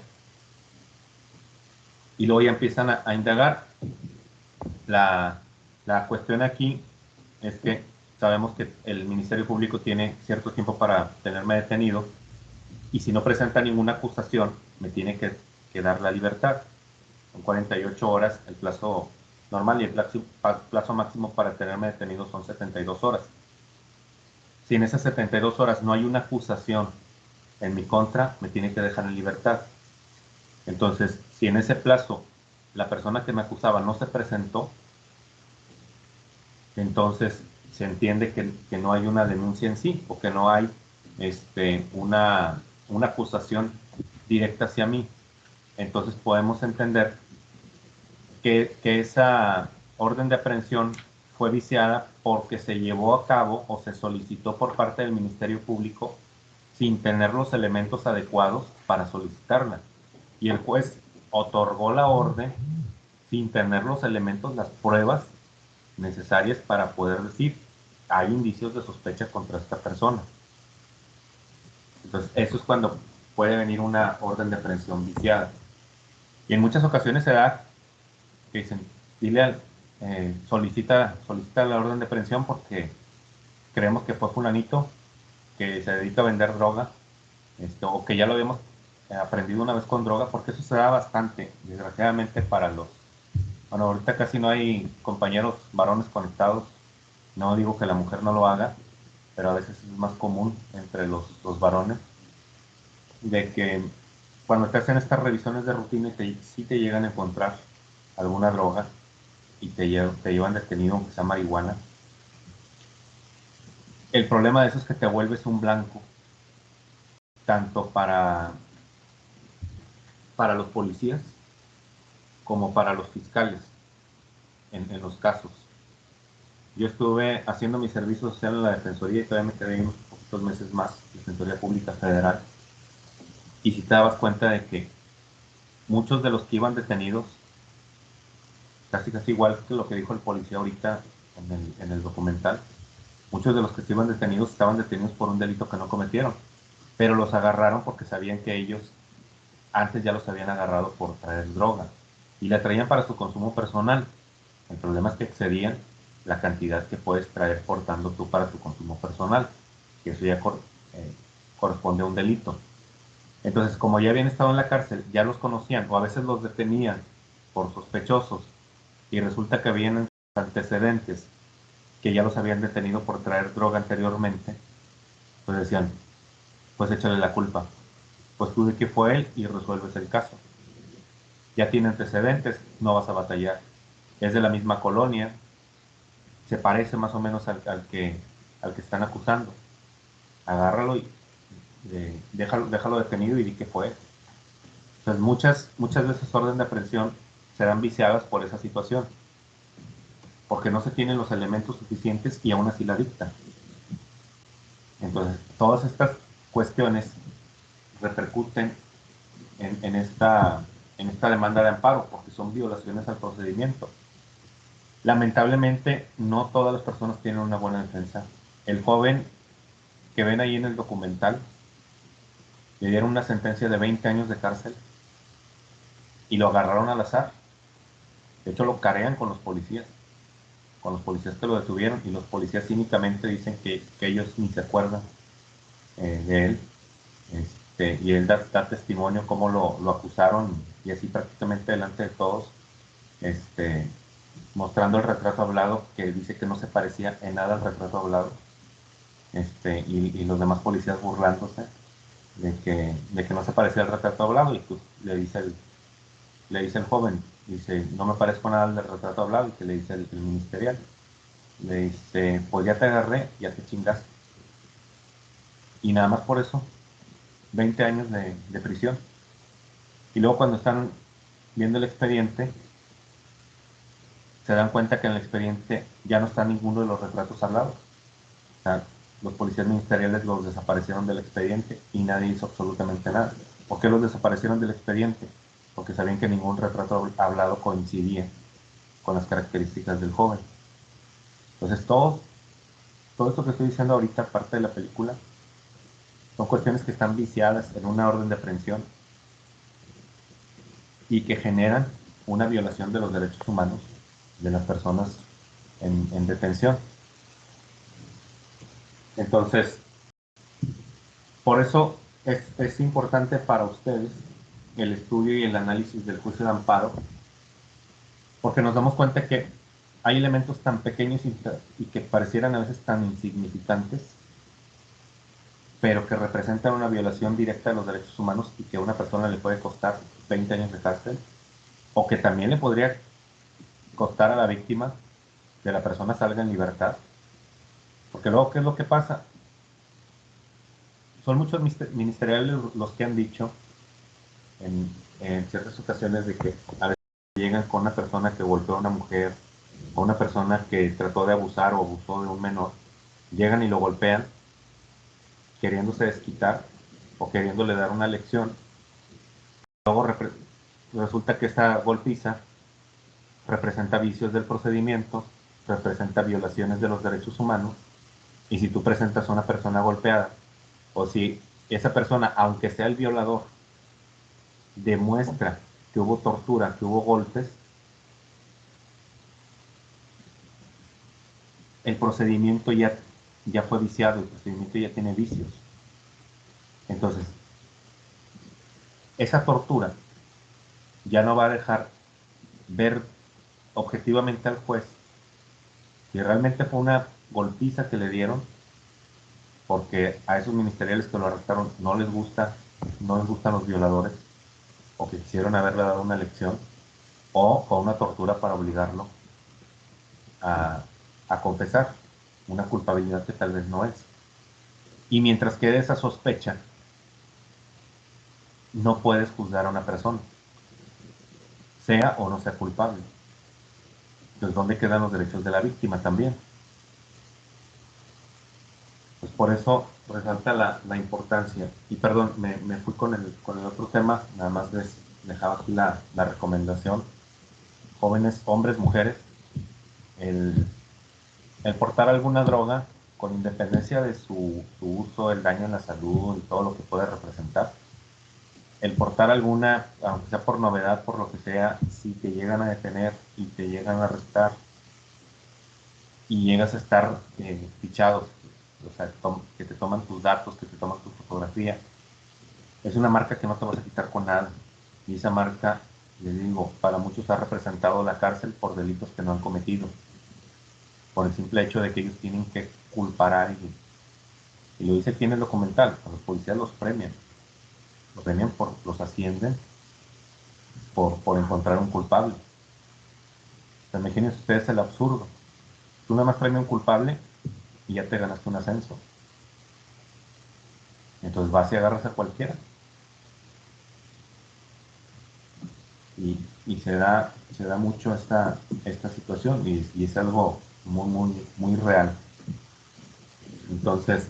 Y luego ya empiezan a indagar. La cuestión aquí es que sabemos que el Ministerio Público tiene cierto tiempo para tenerme detenido, y si no presenta ninguna acusación, me tiene que dar la libertad. Son 48 horas el plazo normal, y el plazo máximo para tenerme detenido son 72 horas. Si en esas 72 horas no hay una acusación en mi contra, me tiene que dejar en libertad. Entonces, si en ese plazo la persona que me acusaba no se presentó, entonces se entiende que no hay una denuncia en sí, o que no hay una acusación directa hacia mí. Entonces podemos entender que esa orden de aprehensión fue viciada porque se llevó a cabo o se solicitó por parte del Ministerio Público sin tener los elementos adecuados para solicitarla. Y el juez otorgó la orden sin tener los elementos, las pruebas necesarias para poder decir, hay indicios de sospecha contra esta persona. Entonces, eso es cuando puede venir una orden de aprehensión viciada. Y en muchas ocasiones se da que dicen, solicita la orden de aprehensión porque creemos que fue fulanito que se dedica a vender droga, o que ya lo habíamos aprendido una vez con droga, porque eso se da bastante, desgraciadamente, para los... Bueno, ahorita casi no hay compañeros varones conectados, no digo que la mujer no lo haga, pero a veces es más común entre los varones, de que cuando te hacen estas revisiones de rutina y sí te llegan a encontrar alguna droga y te llevan detenido, aunque sea marihuana. El problema de eso es que te vuelves un blanco, tanto para los policías como para los fiscales en los casos. Yo estuve haciendo mi servicio social en la Defensoría y todavía me quedé unos poquitos meses más, Defensoría Pública Federal, y si te dabas cuenta de que muchos de los que iban detenidos, casi igual que lo que dijo el policía ahorita en el documental, muchos de los que estaban detenidos por un delito que no cometieron, pero los agarraron porque sabían que ellos antes ya los habían agarrado por traer droga y la traían para su consumo personal. El problema es que excedían la cantidad que puedes traer portando tú para tu consumo personal, que eso ya corresponde a un delito. Entonces, como ya habían estado en la cárcel, ya los conocían, o a veces los detenían por sospechosos, y resulta que habían antecedentes que ya los habían detenido por traer droga anteriormente, pues decían, pues échale la culpa, pues tú de que fue él y resuelves el caso. Ya tiene antecedentes, no vas a batallar. Es de la misma colonia, se parece más o menos al que están acusando. Agárralo y déjalo detenido y di que fue. Entonces muchas veces orden de aprehensión serán viciadas por esa situación, porque no se tienen los elementos suficientes y aún así la dictan. Entonces, todas estas cuestiones repercuten en esta demanda de amparo, porque son violaciones al procedimiento. Lamentablemente, no todas las personas tienen una buena defensa. El joven que ven ahí en el documental, le dieron una sentencia de 20 años de cárcel y lo agarraron al azar. De hecho, lo carean con los policías que lo detuvieron, y los policías cínicamente dicen que ellos ni se acuerdan de él. Y él da testimonio cómo lo acusaron, y así prácticamente delante de todos, mostrando el retrato hablado, que dice que no se parecía en nada al retrato hablado, y los demás policías burlándose de que no se parecía al retrato hablado, y pues le dice el joven, dice, no me parezco nada al retrato hablado, y que le dice el ministerial, le dice, pues ya te agarré, ya te chingaste. Y nada más por eso, 20 años de prisión. Y luego cuando están viendo el expediente, se dan cuenta que en el expediente ya no está ninguno de los retratos hablados. O sea, los policías ministeriales los desaparecieron del expediente y nadie hizo absolutamente nada. ¿Por qué los desaparecieron del expediente? Porque sabían que ningún retrato hablado coincidía con las características del joven. Entonces todo esto que estoy diciendo ahorita, parte de la película, son cuestiones que están viciadas en una orden de aprehensión y que generan una violación de los derechos humanos de las personas en detención. Entonces, por eso es importante para ustedes el estudio y el análisis del juicio de amparo, porque nos damos cuenta que hay elementos tan pequeños y que parecieran a veces tan insignificantes, pero que representan una violación directa de los derechos humanos y que a una persona le puede costar 20 años de cárcel, o que también le podría costar a la víctima que la persona salga en libertad. Porque luego, ¿qué es lo que pasa? Son muchos ministeriales los que han dicho en ciertas ocasiones de que a veces llegan con una persona que golpeó a una mujer, o una persona que trató de abusar o abusó de un menor, llegan y lo golpean queriéndose desquitar o queriéndole dar una lección. Luego resulta que esa golpiza representa vicios del procedimiento, representa violaciones de los derechos humanos, y si tú presentas a una persona golpeada, o si esa persona, aunque sea el violador, demuestra que hubo tortura, que hubo golpes, el procedimiento ya fue viciado, el procedimiento ya tiene vicios. Entonces, esa tortura ya no va a dejar ver objetivamente al juez si realmente fue una golpiza que le dieron, porque a esos ministeriales que lo arrestaron no les gustan los violadores, o que quisieron haberle dado una lección, o con una tortura para obligarlo a confesar una culpabilidad que tal vez no es. Y mientras quede esa sospecha, no puedes juzgar a una persona, sea o no sea culpable. Entonces, ¿dónde quedan los derechos de la víctima también? Pues por eso resalta la importancia. Y perdón, me fui con el otro tema, nada más les dejaba aquí la recomendación. Jóvenes, hombres, mujeres, el portar alguna droga, con independencia de su uso, el daño en la salud y todo lo que puede representar, el portar alguna, aunque sea por novedad, por lo que sea, si te llegan a detener y te llegan a arrestar y llegas a estar fichado, o sea, que te toman tus datos, que te toman tu fotografía, es una marca que no te vas a quitar con nada. Y esa marca, les digo, para muchos ha representado la cárcel por delitos que no han cometido, por el simple hecho de que ellos tienen que culpar a alguien. Y lo dice aquí en el documental, a los policías los premian, los ascienden por encontrar un culpable. O sea, imagínense ustedes el absurdo. Tú nada más premias un culpable y ya te ganaste un ascenso. Entonces vas y agarras a cualquiera. Y se da mucho esta situación, y es algo muy real. Entonces,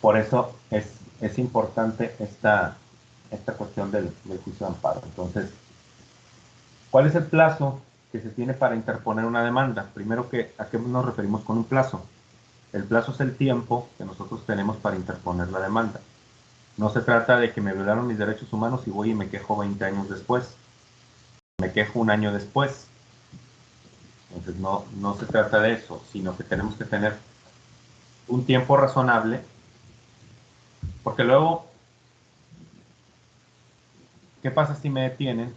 por eso es importante esta cuestión del juicio de amparo. Entonces, ¿cuál es el plazo que se tiene para interponer una demanda? Primero, ¿a qué nos referimos con un plazo? El plazo es el tiempo que nosotros tenemos para interponer la demanda. No se trata de que me violaron mis derechos humanos y voy y me quejo 20 años después. Me quejo un año después. Entonces no se trata de eso, sino que tenemos que tener un tiempo razonable, porque luego, ¿qué pasa si me detienen?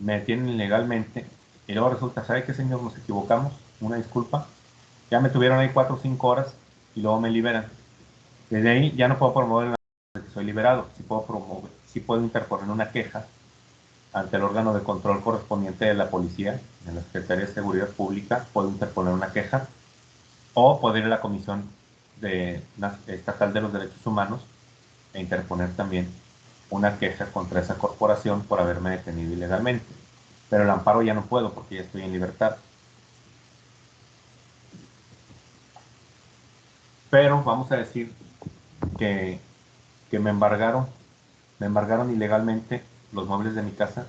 Me detienen ilegalmente y luego resulta, ¿sabe qué, señor? Nos equivocamos, una disculpa. Ya me tuvieron ahí 4 o 5 horas y luego me liberan. Desde ahí ya no puedo promover de que soy liberado. Sí puedo interponer una queja ante el órgano de control correspondiente de la policía, en la Secretaría de Seguridad Pública, puedo interponer una queja, o poder ir a la Comisión Estatal de los Derechos Humanos e interponer también una queja contra esa corporación por haberme detenido ilegalmente. Pero el amparo ya no puedo porque ya estoy en libertad. Pero vamos a decir que me embargaron ilegalmente los muebles de mi casa.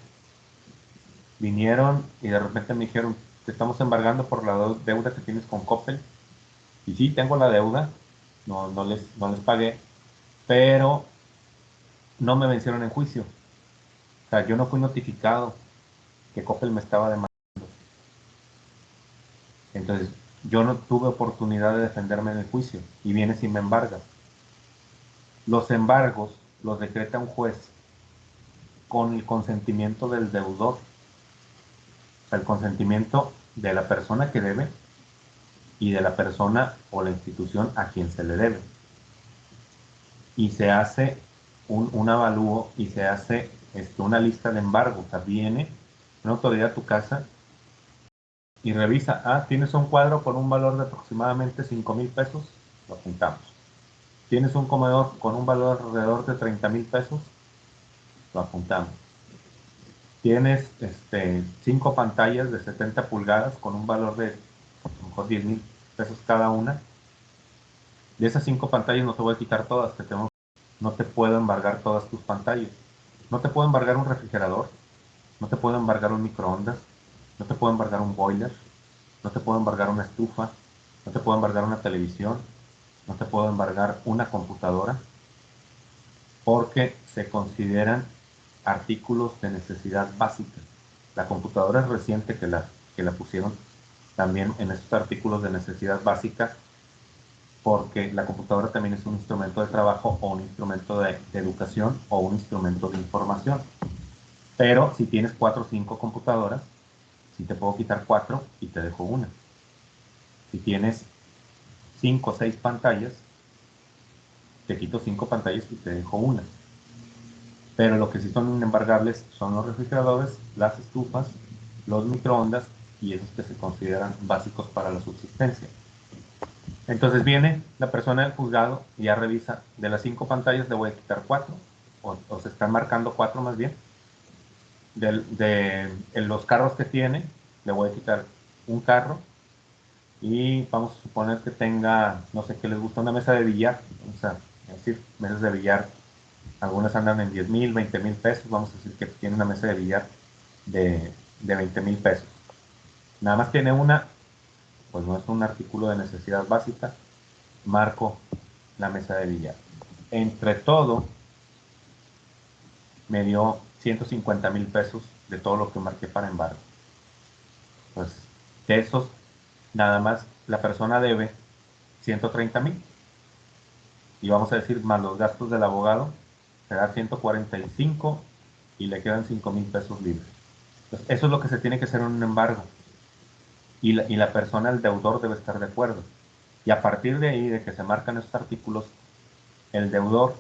Vinieron y de repente me dijeron, te estamos embargando por la deuda que tienes con Coppel. Y sí, tengo la deuda, no les pagué, pero no me vencieron en juicio. O sea, yo no fui notificado que Coppel me estaba demandando. Entonces, yo no tuve oportunidad de defenderme en el juicio y vienes y me embargas. Los embargos los decreta un juez con el consentimiento del deudor. O sea, el consentimiento de la persona que debe y de la persona o la institución a quien se le debe. Y se hace un avalúo y se hace una lista de embargos. O sea, viene una autoridad a tu casa y revisa, tienes un cuadro con un valor de aproximadamente 5,000 pesos, lo apuntamos. Tienes un comedor con un valor alrededor de 30,000 pesos, lo apuntamos. Tienes 5 pantallas de 70 pulgadas con un valor de a lo mejor 10,000 pesos cada una. De esas 5 pantallas no te voy a quitar todas, no te puedo embargar todas tus pantallas. No te puedo embargar un refrigerador, no te puedo embargar un microondas, no te puedo embargar un boiler, no te puedo embargar una estufa, no te puedo embargar una televisión, no te puedo embargar una computadora, porque se consideran artículos de necesidad básica. La computadora es reciente que la pusieron también en estos artículos de necesidad básica, porque la computadora también es un instrumento de trabajo o un instrumento de educación o un instrumento de información. Pero si tienes 4 o 5 computadoras, sí te puedo quitar 4 y te dejo una. Si tienes 5 o 6 pantallas, te quito 5 pantallas y te dejo una. Pero lo que sí son inembargables son los refrigeradores, las estufas, los microondas y esos que se consideran básicos para la subsistencia. Entonces viene la persona del juzgado y ya revisa, de las 5 pantallas le voy a quitar 4, o se están marcando 4 más bien. En los carros que tiene, le voy a quitar un carro y vamos a suponer que tenga, no sé qué les gusta, una mesa de billar, o sea, es decir, mesas de billar, algunas andan en 10,000, 20,000 pesos, vamos a decir que tiene una mesa de billar de 20,000 pesos. Nada más tiene una, pues no es un artículo de necesidad básica, marco la mesa de billar. Entre todo, me dio 150,000 pesos de todo lo que marqué para embargo. Pues de esos, nada más la persona debe 130,000. Y vamos a decir, más los gastos del abogado, será 145 y le quedan 5,000 pesos libres. Entonces, eso es lo que se tiene que hacer en un embargo. Y la persona, el deudor, debe estar de acuerdo. Y a partir de ahí, de que se marcan esos artículos, el deudor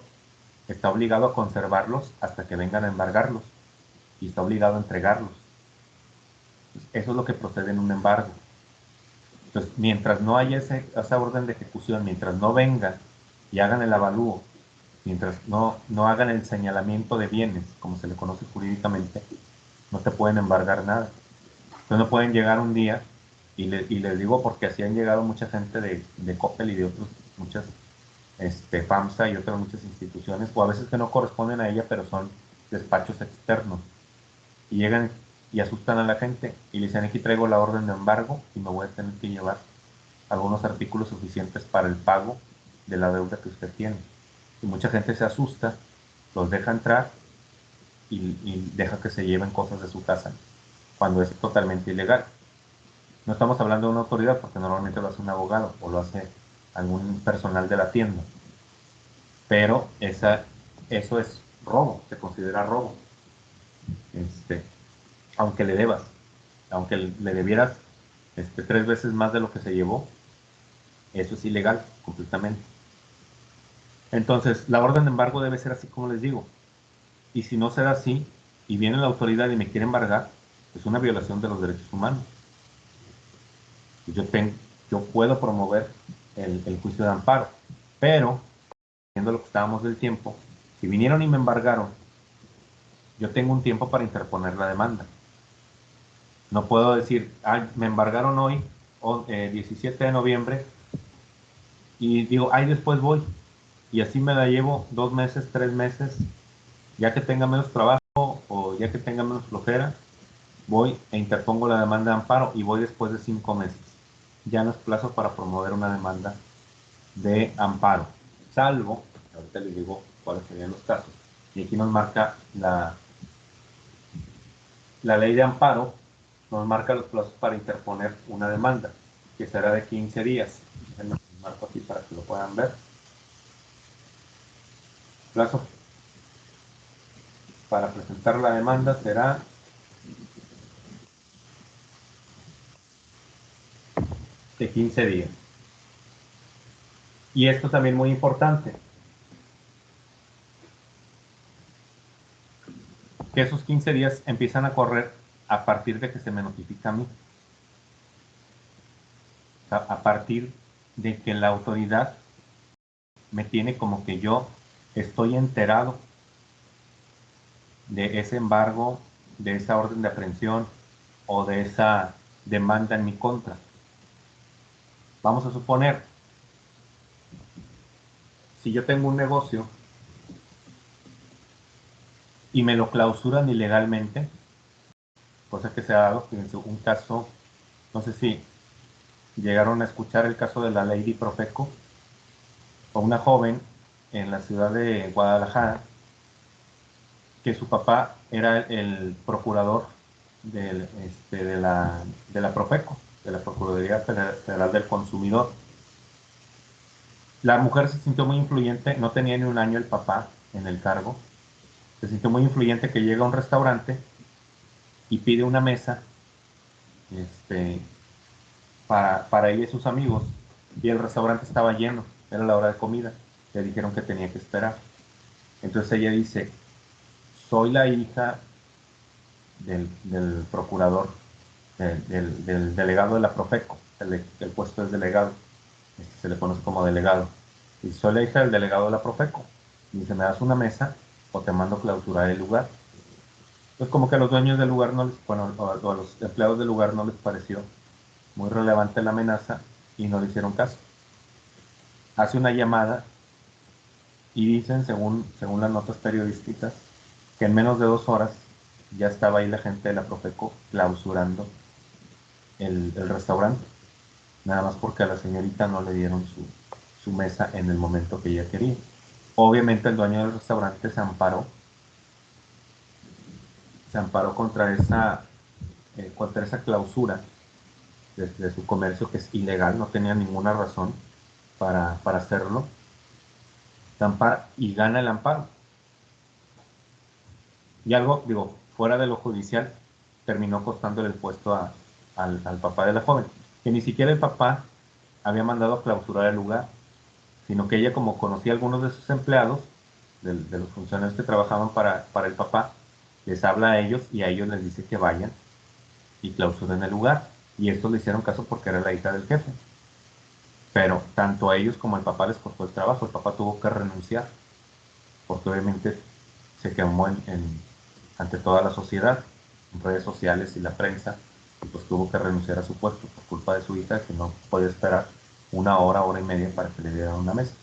está obligado a conservarlos hasta que vengan a embargarlos. Y está obligado a entregarlos. Entonces, eso es lo que procede en un embargo. Entonces, mientras no haya esa orden de ejecución, mientras no venga y hagan el avalúo, mientras no hagan el señalamiento de bienes, como se le conoce jurídicamente, no te pueden embargar nada. Entonces no pueden llegar un día, y les digo porque así han llegado mucha gente de Coppel y de otras muchas FAMSA y otras muchas instituciones, o a veces que no corresponden a ella, pero son despachos externos. Y llegan y asustan a la gente y le dicen, aquí traigo la orden de embargo y me voy a tener que llevar algunos artículos suficientes para el pago de la deuda que usted tiene. Y mucha gente se asusta, los deja entrar y deja que se lleven cosas de su casa, cuando es totalmente ilegal. No estamos hablando de una autoridad, porque normalmente lo hace un abogado o lo hace algún personal de la tienda. Pero eso es robo, se considera robo. Aunque le debas, aunque le debieras 3 veces más de lo que se llevó, eso es ilegal completamente. Entonces, la orden de embargo debe ser así como les digo. Y si no será así, y viene la autoridad y me quiere embargar, es una violación de los derechos humanos. Yo puedo promover el juicio de amparo, pero, viendo lo que estábamos del tiempo, si vinieron y me embargaron, yo tengo un tiempo para interponer la demanda. No puedo decir, me embargaron hoy, 17 de noviembre, y digo, después voy. Y así me la llevo 2 meses, 3 meses, ya que tenga menos trabajo o ya que tenga menos flojera, voy e interpongo la demanda de amparo y voy después de 5 meses. Ya no es plazo para promover una demanda de amparo, salvo, ahorita les digo cuáles serían los casos, y aquí nos marca la ley de amparo, nos marca los plazos para interponer una demanda, que será de 15 días. Les marco aquí para que lo puedan ver. Plazo para presentar la demanda será de 15 días. Y esto también muy importante, que esos 15 días empiezan a correr a partir de que se me notifica a mí. O sea, a partir de que la autoridad me tiene como que yo estoy enterado de ese embargo, de esa orden de aprehensión o de esa demanda en mi contra. Vamos a suponer, si yo tengo un negocio y me lo clausuran ilegalmente, cosa que se ha dado, fíjense, un caso, no sé si llegaron a escuchar el caso de la Lady Profeco, o una joven en la ciudad de Guadalajara, que su papá era el procurador de la Profeco, de la Procuraduría Federal del Consumidor. La mujer se sintió muy influyente, no tenía ni un año el papá en el cargo, se sintió muy influyente que llega a un restaurante y pide una mesa para ella y sus amigos, y el restaurante estaba lleno, era la hora de comida, le dijeron que tenía que esperar. Entonces ella dice, soy la hija del procurador, del delegado de la Profeco, el puesto es delegado, se le conoce como delegado, y soy la hija del delegado de la Profeco, y dice, me das una mesa o te mando clausurar el lugar. Pues como que a los dueños del lugar o a los empleados del lugar no les pareció muy relevante la amenaza y no le hicieron caso. Hace una llamada y dicen, según las notas periodísticas, que en menos de 2 horas ya estaba ahí la gente de la Profeco clausurando el restaurante, nada más porque a la señorita no le dieron su mesa en el momento que ella quería. Obviamente el dueño del restaurante se amparó contra esa clausura de su comercio, que es ilegal, no tenía ninguna razón para hacerlo, se ampara y gana el amparo. Y algo, digo, fuera de lo judicial, terminó costándole el puesto al papá de la joven, que ni siquiera el papá había mandado a clausurar el lugar, sino que ella, como conocía a algunos de sus empleados, de los funcionarios que trabajaban para el papá, les habla a ellos y a ellos les dice que vayan y clausuren el lugar. Y estos le hicieron caso porque era la hija del jefe. Pero tanto a ellos como al papá les costó el trabajo. El papá tuvo que renunciar porque obviamente se quemó ante toda la sociedad, en redes sociales y la prensa, y pues tuvo que renunciar a su puesto por culpa de su hija, que no podía esperar 1 hora, 1 hora y media para que le dieran una mesa.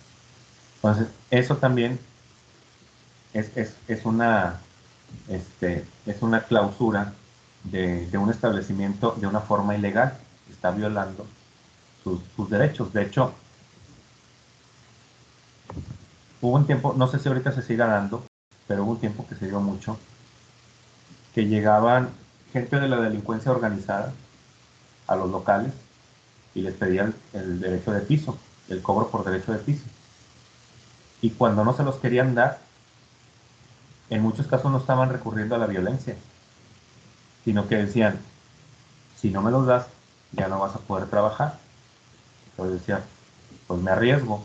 Entonces, eso también es una clausura de un establecimiento de una forma ilegal. Está violando sus derechos. De hecho, hubo un tiempo, no sé si ahorita se siga dando, pero hubo un tiempo que se dio mucho, que llegaban gente de la delincuencia organizada a los locales y les pedían el derecho de piso, el cobro por derecho de piso. Y cuando no se los querían dar, en muchos casos no estaban recurriendo a la violencia, sino que decían, si no me los das, ya no vas a poder trabajar. Entonces decía, pues me arriesgo.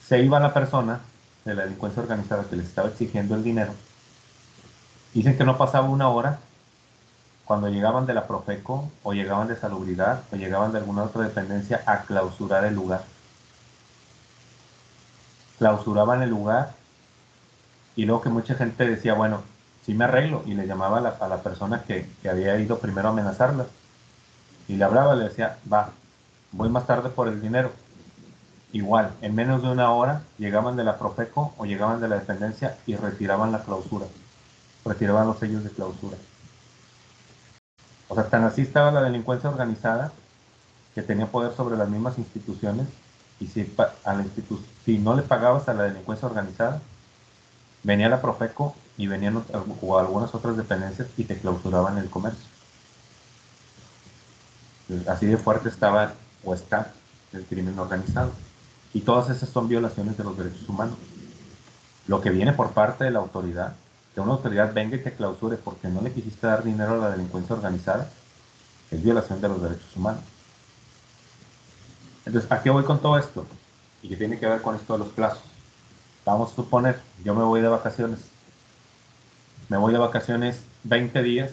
Se iba la persona de la delincuencia organizada que les estaba exigiendo el dinero. Dicen que no pasaba una hora cuando llegaban de la Profeco o llegaban de Salubridad o llegaban de alguna otra dependencia a clausurar el lugar. Clausuraban el lugar y luego que mucha gente decía, bueno, sí me arreglo, y le llamaba a la persona que había ido primero a amenazarla y le hablaba, le decía, va, voy más tarde por el dinero. Igual, en menos de una hora llegaban de la Profeco o llegaban de la dependencia y retiraban la clausura, retiraban los sellos de clausura. O sea, tan así estaba la delincuencia organizada que tenía poder sobre las mismas instituciones, y si no le pagabas a la delincuencia organizada, venía la Profeco y venían o algunas otras dependencias y te clausuraban el comercio. Así de fuerte estaba o está el crimen organizado. Y todas esas son violaciones de los derechos humanos. Lo que viene por parte de la autoridad, que una autoridad venga y te clausure porque no le quisiste dar dinero a la delincuencia organizada, es violación de los derechos humanos. Entonces, ¿a qué voy con todo esto? Y que tiene que ver con esto de los plazos. Vamos a suponer, yo me voy de vacaciones. Me voy de vacaciones 20 días,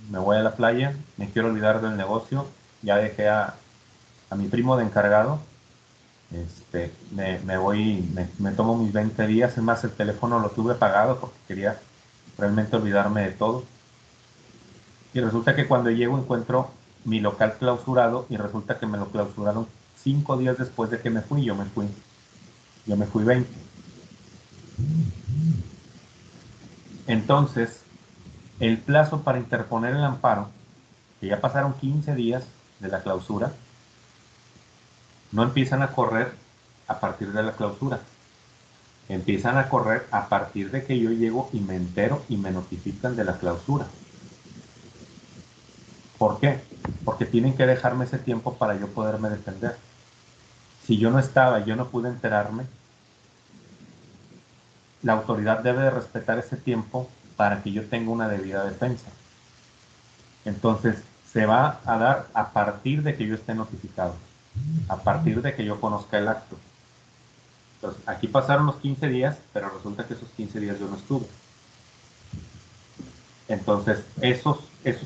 me voy a la playa, me quiero olvidar del negocio, ya dejé a mi primo de encargado, me tomo mis 20 días, es más, el teléfono lo tuve pagado porque quería realmente olvidarme de todo. Y resulta que cuando llego encuentro mi local clausurado y resulta que me lo clausuraron 5 días después de que me fui. Yo me fui 20. Entonces, el plazo para interponer el amparo, que ya pasaron 15 días de la clausura, no empiezan a correr a partir de la clausura. Empiezan a correr a partir de que yo llego y me entero y me notifican de la clausura. ¿Por qué? Porque tienen que dejarme ese tiempo para yo poderme defender. Si yo no estaba y yo no pude enterarme, la autoridad debe de respetar ese tiempo para que yo tenga una debida defensa. Entonces, se va a dar a partir de que yo esté notificado, a partir de que yo conozca el acto. Entonces, aquí pasaron los 15 días, pero resulta que esos 15 días yo no estuve. Entonces, esos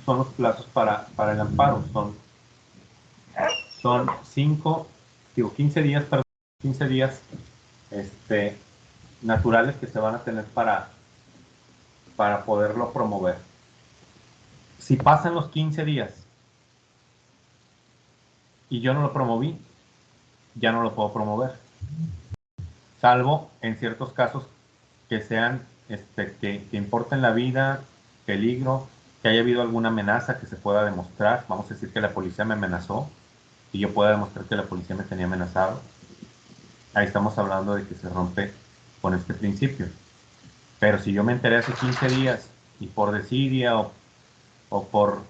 son los plazos para el amparo. Son 15 días, perdón, 15 días naturales que se van a tener para poderlo promover. Si pasan los 15 días y yo no lo promoví, ya no lo puedo promover. Salvo en ciertos casos que sean, que importen la vida, peligro, que haya habido alguna amenaza que se pueda demostrar. Vamos a decir que la policía me amenazó y yo pueda demostrar que la policía me tenía amenazado. Ahí estamos hablando de que se rompe con este principio. Pero si yo me enteré hace 15 días y por desidia o por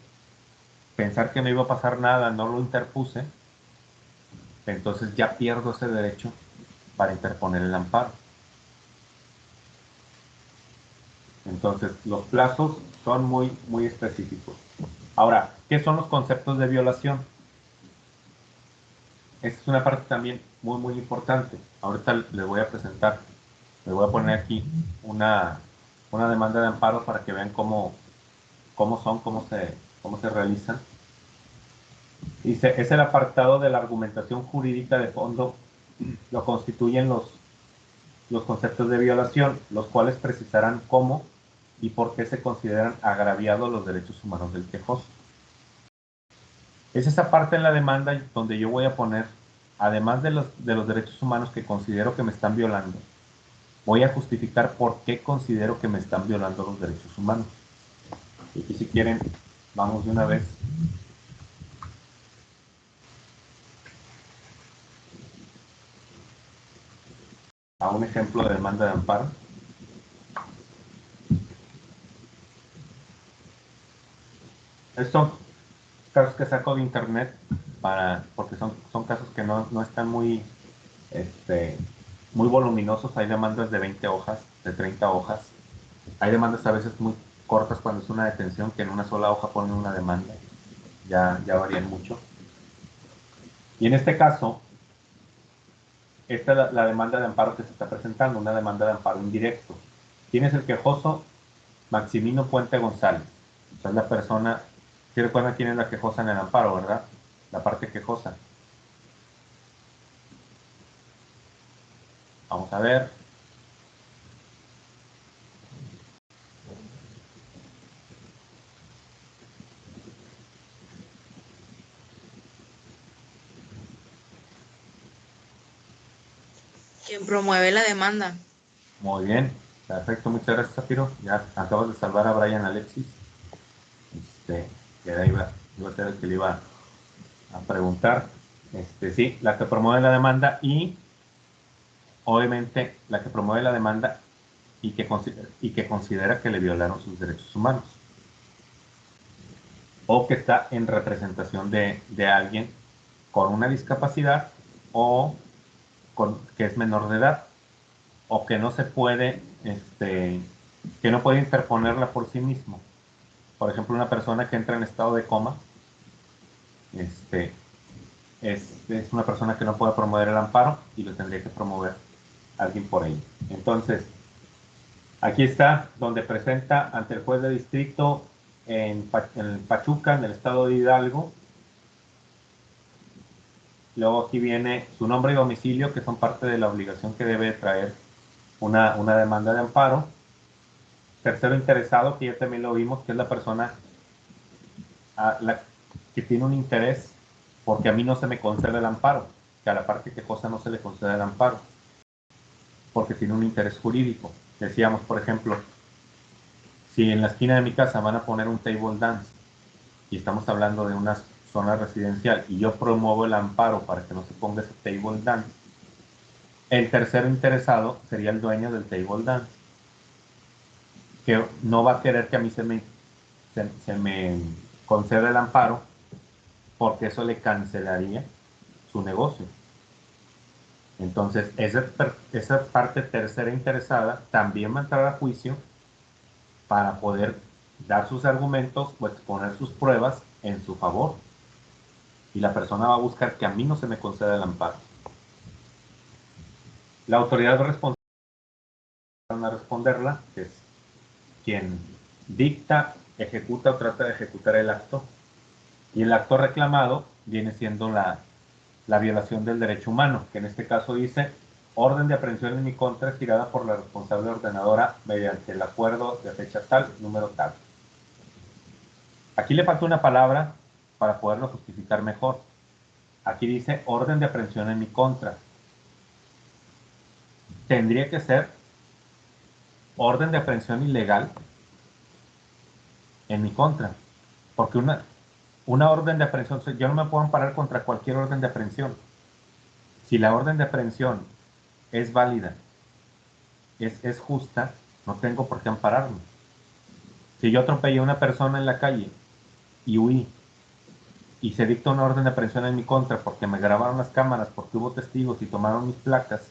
pensar que no iba a pasar nada, no lo interpuse, entonces ya pierdo ese derecho para interponer el amparo. Entonces, los plazos son muy, muy específicos. Ahora, ¿qué son los conceptos de violación? Esta es una parte también muy, muy importante. Ahorita les voy a presentar, les voy a poner aquí una demanda de amparo para que vean cómo se realizan. Dice, es el apartado de la argumentación jurídica de fondo, lo constituyen los conceptos de violación, los cuales precisarán cómo y por qué se consideran agraviados los derechos humanos del quejoso. Es esa parte en la demanda donde yo voy a poner además de los derechos humanos que considero que me están violando, voy a justificar por qué considero que me están violando los derechos humanos. Y si quieren, vamos de una vez a un ejemplo de demanda de amparo. Estos son casos que saco de internet porque son casos que no están muy, muy voluminosos. Hay demandas de 20 hojas, de 30 hojas. Hay demandas a veces muy cortas cuando es una detención, que en una sola hoja ponen una demanda. Ya varían mucho. Y en este caso, esta es la demanda de amparo que se está presentando, una demanda de amparo indirecto. ¿Quién es el quejoso? Maximino Puente González. O sea, es la persona, si recuerdan quién es la quejosa en el amparo, ¿verdad? La parte quejosa. Vamos a ver. ¿Quién promueve la demanda? Muy bien, perfecto, muchas gracias, Zafiro. Ya acabas de salvar a Brian Alexis. Que ahí iba a ser el que le iba a preguntar. Sí, la que promueve la demanda y obviamente la que promueve la demanda y que considera que le violaron sus derechos humanos. O que está en representación de alguien con una discapacidad o que es menor de edad o que no se puede, que no puede interponerla por sí mismo. Por ejemplo, una persona que entra en estado de coma, es una persona que no puede promover el amparo y lo tendría que promover alguien por ello. Entonces, aquí está donde presenta ante el juez de distrito en Pachuca, en el estado de Hidalgo. Luego aquí viene su nombre y domicilio, que son parte de la obligación que debe traer una demanda de amparo. Tercero interesado, que ya también lo vimos, que es la persona que tiene un interés porque a mí no se me concede el amparo, que a la parte quejosa no se le concede el amparo, porque tiene un interés jurídico. Decíamos, por ejemplo, si en la esquina de mi casa van a poner un table dance y estamos hablando de una zona residencial y yo promuevo el amparo para que no se ponga ese table dance, el tercero interesado sería el dueño del table dance, que no va a querer que a mí se me conceda el amparo porque eso le cancelaría su negocio. Entonces, esa parte tercera interesada también va a entrar a juicio para poder dar sus argumentos o exponer sus pruebas en su favor. Y la persona va a buscar que a mí no se me conceda el amparo. La autoridad responsable va a responderla, que es quien dicta, ejecuta o trata de ejecutar el acto. Y el acto reclamado viene siendo la violación del derecho humano, que en este caso dice: orden de aprehensión en mi contra es girada por la responsable ordenadora mediante el acuerdo de fecha tal, número tal. Aquí le falta una palabra para poderlo justificar mejor. Aquí dice orden de aprehensión en mi contra. Tendría que ser orden de aprehensión ilegal en mi contra, porque una orden de aprehensión, yo no me puedo amparar contra cualquier orden de aprehensión. Si la orden de aprehensión es válida, es justa, no tengo por qué ampararme. Si yo atropellé a una persona en la calle y huí, y se dicta una orden de aprehensión en mi contra porque me grabaron las cámaras, porque hubo testigos y tomaron mis placas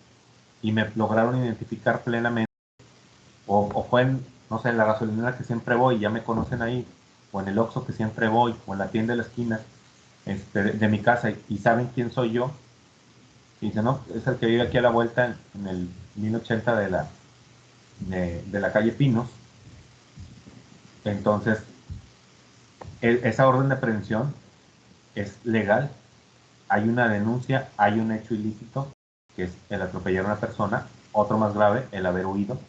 y me lograron identificar plenamente, o fue en, no sé, en la gasolinera que siempre voy, ya me conocen ahí, o en el Oxxo que siempre voy, o en la tienda de la esquina de mi casa, y saben quién soy yo, y dicen, no, es el que vive aquí a la vuelta en el 1080 de la calle Pinos. Entonces, esa orden de aprehensión es legal, hay una denuncia, hay un hecho ilícito, que es el atropellar a una persona, otro más grave, el haber huido.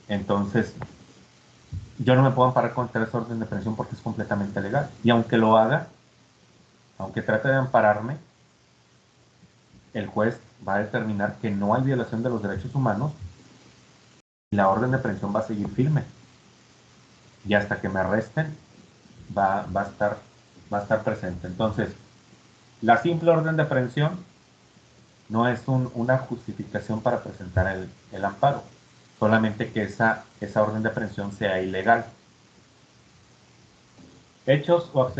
Entonces, yo no me puedo amparar contra esa orden de aprehensión porque es completamente legal. Y aunque lo haga, aunque trate de ampararme, el juez va a determinar que no hay violación de los derechos humanos y la orden de aprehensión va a seguir firme. Y hasta que me arresten, va a estar presente. Entonces, la simple orden de aprehensión no es una justificación para presentar el amparo, solamente que esa orden de aprehensión sea ilegal. Hechos o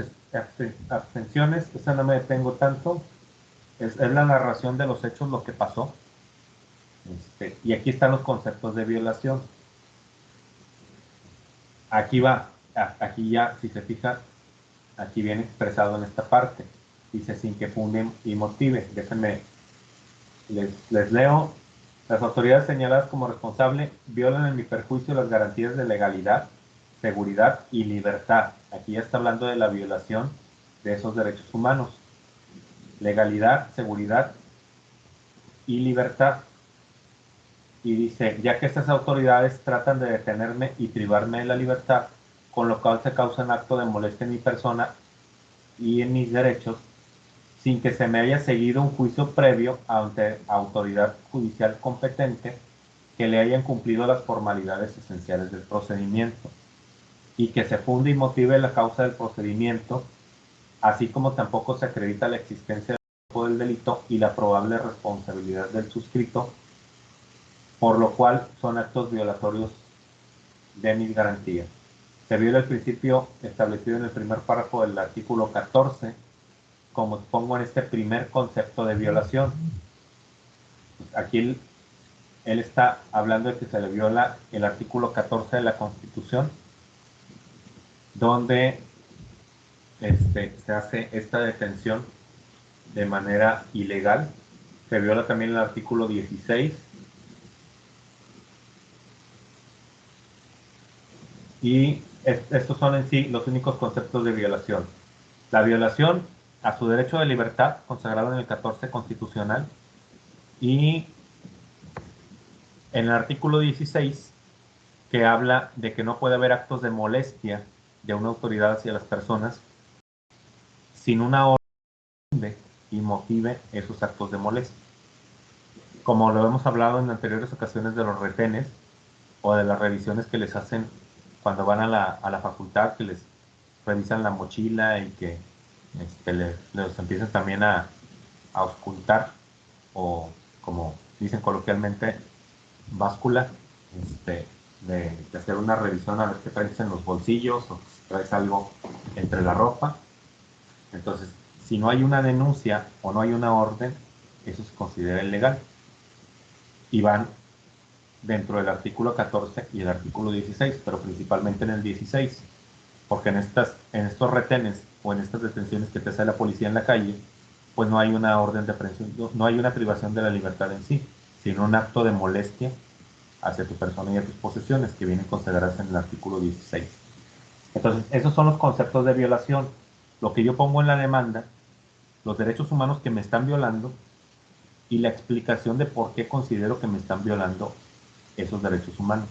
abstenciones, esa no me detengo tanto, es la narración de los hechos, lo que pasó. Y aquí están los conceptos de violación. Aquí ya, si se fija, aquí viene expresado en esta parte. Dice, sin que funde y motive. Déjenme, les leo. Las autoridades señaladas como responsable violan en mi perjuicio las garantías de legalidad, seguridad y libertad. Aquí ya está hablando de la violación de esos derechos humanos. Legalidad, seguridad y libertad. Y dice, ya que estas autoridades tratan de detenerme y privarme de la libertad, con lo cual se causa un acto de molestia en mi persona y en mis derechos, sin que se me haya seguido un juicio previo ante autoridad judicial competente que le hayan cumplido las formalidades esenciales del procedimiento, y que se funde y motive la causa del procedimiento, así como tampoco se acredita la existencia del delito y la probable responsabilidad del suscrito, por lo cual son actos violatorios de mis garantías. Se viola el principio establecido en el primer párrafo del artículo 14, como pongo en este primer concepto de violación. Aquí él está hablando de que se le viola el artículo 14 de la Constitución, donde se hace esta detención de manera ilegal. Se viola también el artículo 16. Y estos son en sí los únicos conceptos de violación. La violación a su derecho de libertad, consagrado en el 14 constitucional, y en el artículo 16, que habla de que no puede haber actos de molestia de una autoridad hacia las personas sin una orden y motive esos actos de molestia. Como lo hemos hablado en anteriores ocasiones de los retenes o de las revisiones que les hacen cuando van a la facultad, que les revisan la mochila y que les empiezan también a auscultar, o como dicen coloquialmente, báscula, de hacer una revisión a ver qué traes en los bolsillos o si traes algo entre la ropa. Entonces, si no hay una denuncia o no hay una orden, eso se considera ilegal. Y van dentro del artículo 14 y el artículo 16, pero principalmente en el 16, porque en estos retenes o en estas detenciones que te hace la policía en la calle, pues no hay una orden de aprehensión, no hay una privación de la libertad en sí, sino un acto de molestia hacia tu persona y a tus posesiones, que vienen consideradas en el artículo 16. Entonces, esos son los conceptos de violación. Lo que yo pongo en la demanda, los derechos humanos que me están violando y la explicación de por qué considero que me están violando esos derechos humanos.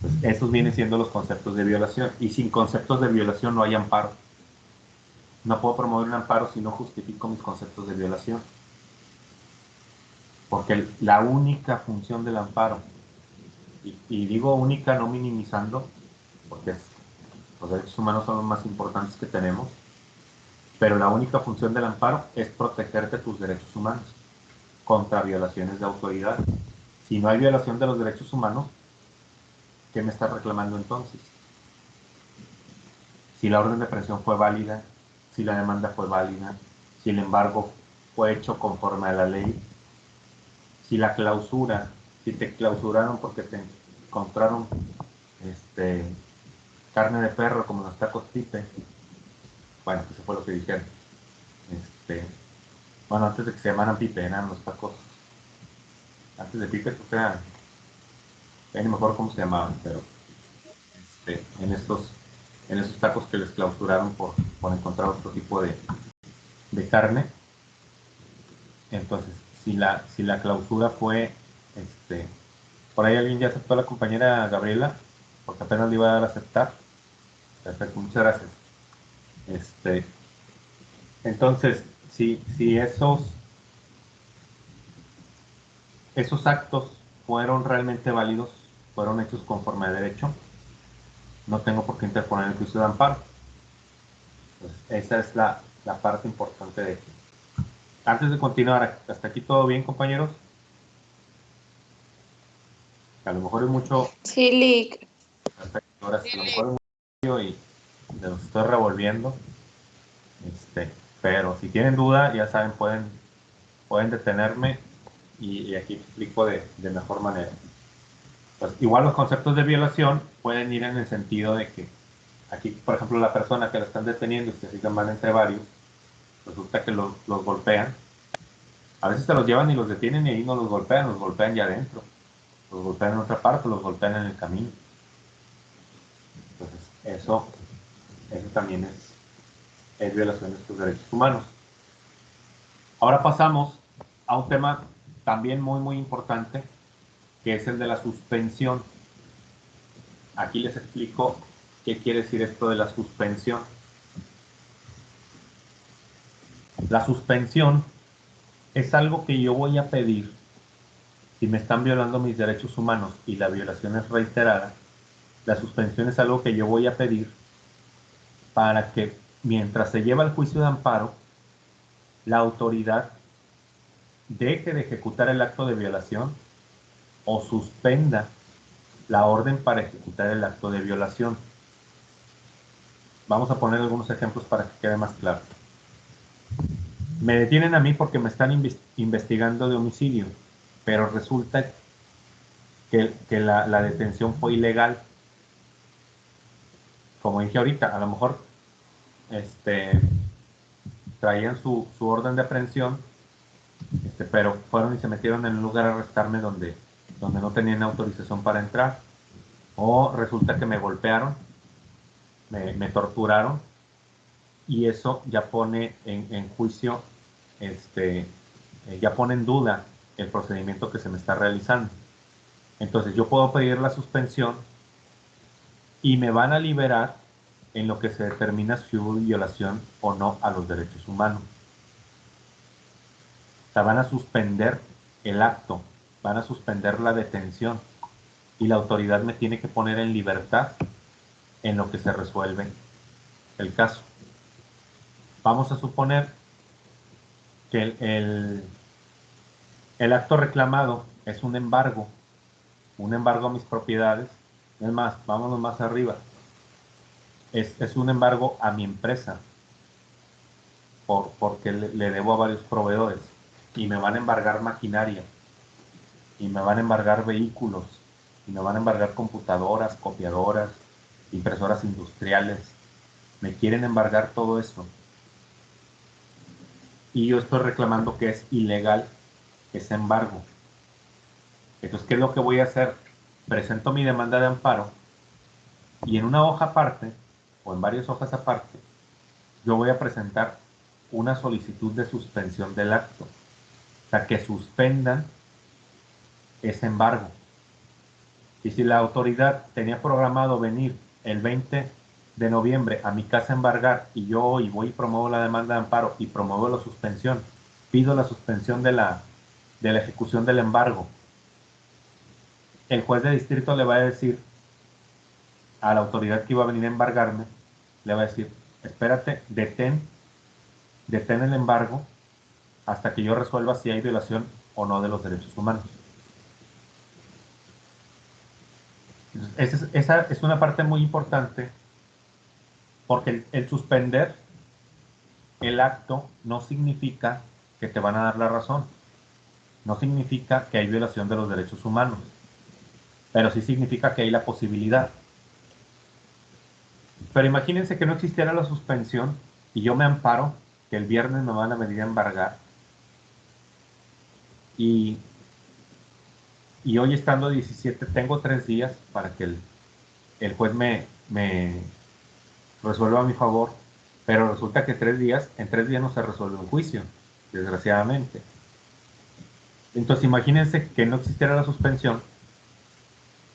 Pues esos vienen siendo los conceptos de violación, y sin conceptos de violación no hay amparo. No puedo promover un amparo si no justifico mis conceptos de violación, porque la única función del amparo, y digo única no minimizando, porque los derechos humanos son los más importantes que tenemos, pero la única función del amparo es protegerte tus derechos humanos contra violaciones de autoridad. Si no hay violación de los derechos humanos, ¿qué me está reclamando entonces? Si la orden de aprehensión fue válida, si la demanda fue válida, si el embargo fue hecho conforme a la ley, si la clausura, si te clausuraron porque te encontraron carne de perro como los tacos Pipe, bueno, eso fue lo que dijeron. Bueno, antes de que se llamaran Pipe, eran los tacos. Antes de Pipe, pues eran, ya ni mejor cómo se llamaban, pero en esos tacos que les clausuraron por encontrar otro tipo de carne. Entonces, si la clausura fue, por ahí alguien ya aceptó a la compañera Gabriela, porque apenas le iba a dar a aceptar. Perfecto, muchas gracias. Entonces, si esos actos fueron realmente válidos, fueron hechos conforme a derecho, no tengo por qué interponer el juicio de amparo. Entonces, esa es la parte importante de esto. Antes de continuar, ¿hasta aquí todo bien, compañeros? A lo mejor es mucho... Sí, Lick. Perfecto. Ahora sí, a lo mejor es mucho y me los estoy revolviendo. Pero si tienen duda, ya saben, pueden detenerme y aquí explico de mejor manera. Pues, igual los conceptos de violación pueden ir en el sentido de que aquí, por ejemplo, la persona que la están deteniendo, si se fijan, van entre varios, resulta que los golpean. A veces se los llevan y los detienen y ahí no los golpean ya adentro. Los golpean en otra parte, los golpean en el camino. Entonces, eso también es violación de sus derechos humanos. Ahora pasamos a un tema también muy, muy importante, que es el de la suspensión. Aquí les explico qué quiere decir esto de la suspensión. La suspensión es algo que yo voy a pedir si me están violando mis derechos humanos y la violación es reiterada. La suspensión es algo que yo voy a pedir para que mientras se lleva el juicio de amparo, la autoridad deje de ejecutar el acto de violación o suspenda la orden para ejecutar el acto de violación. Vamos a poner algunos ejemplos para que quede más claro. Me detienen a mí porque me están investigando de homicidio, pero resulta que la detención fue ilegal. Como dije ahorita, a lo mejor traían su orden de aprehensión, pero fueron y se metieron en un lugar a arrestarme donde no tenían autorización para entrar. O resulta que me golpearon, me torturaron, y eso ya pone en juicio, ya pone en duda el procedimiento que se me está realizando. Entonces yo puedo pedir la suspensión y me van a liberar en lo que se determina si hubo violación o no a los derechos humanos. O sea, van a suspender el acto, van a suspender la detención y la autoridad me tiene que poner en libertad en lo que se resuelve el caso. Vamos a suponer que el acto reclamado es un embargo a mis propiedades. Es más, vámonos más arriba. Es un embargo a mi empresa porque le debo a varios proveedores y me van a embargar maquinaria y me van a embargar vehículos y me van a embargar computadoras, copiadoras, impresoras industriales. Me quieren embargar todo eso. Y yo estoy reclamando que es ilegal ese embargo. Entonces, ¿qué es lo que voy a hacer? Presento mi demanda de amparo y en una hoja aparte, o en varias hojas aparte, yo voy a presentar una solicitud de suspensión del acto. O sea, que suspendan ese embargo. Y si la autoridad tenía programado venir el 20 de noviembre a mi casa a embargar y yo hoy voy y promuevo la demanda de amparo y promuevo la suspensión, pido la suspensión de la ejecución del embargo, el juez de distrito le va a decir a la autoridad que iba a venir a embargarme, le va a decir, espérate, detén el embargo hasta que yo resuelva si hay violación o no de los derechos humanos. Entonces, esa es una parte muy importante, porque el suspender el acto no significa que te van a dar la razón, no significa que hay violación de los derechos humanos, pero sí significa que hay la posibilidad. Pero imagínense que no existiera la suspensión y yo me amparo, que el viernes me van a venir a embargar y hoy estando 17 tengo 3 días para que el juez me resuelva a mi favor, pero resulta que en 3 días no se resuelve un juicio, desgraciadamente. Entonces imagínense que no existiera la suspensión,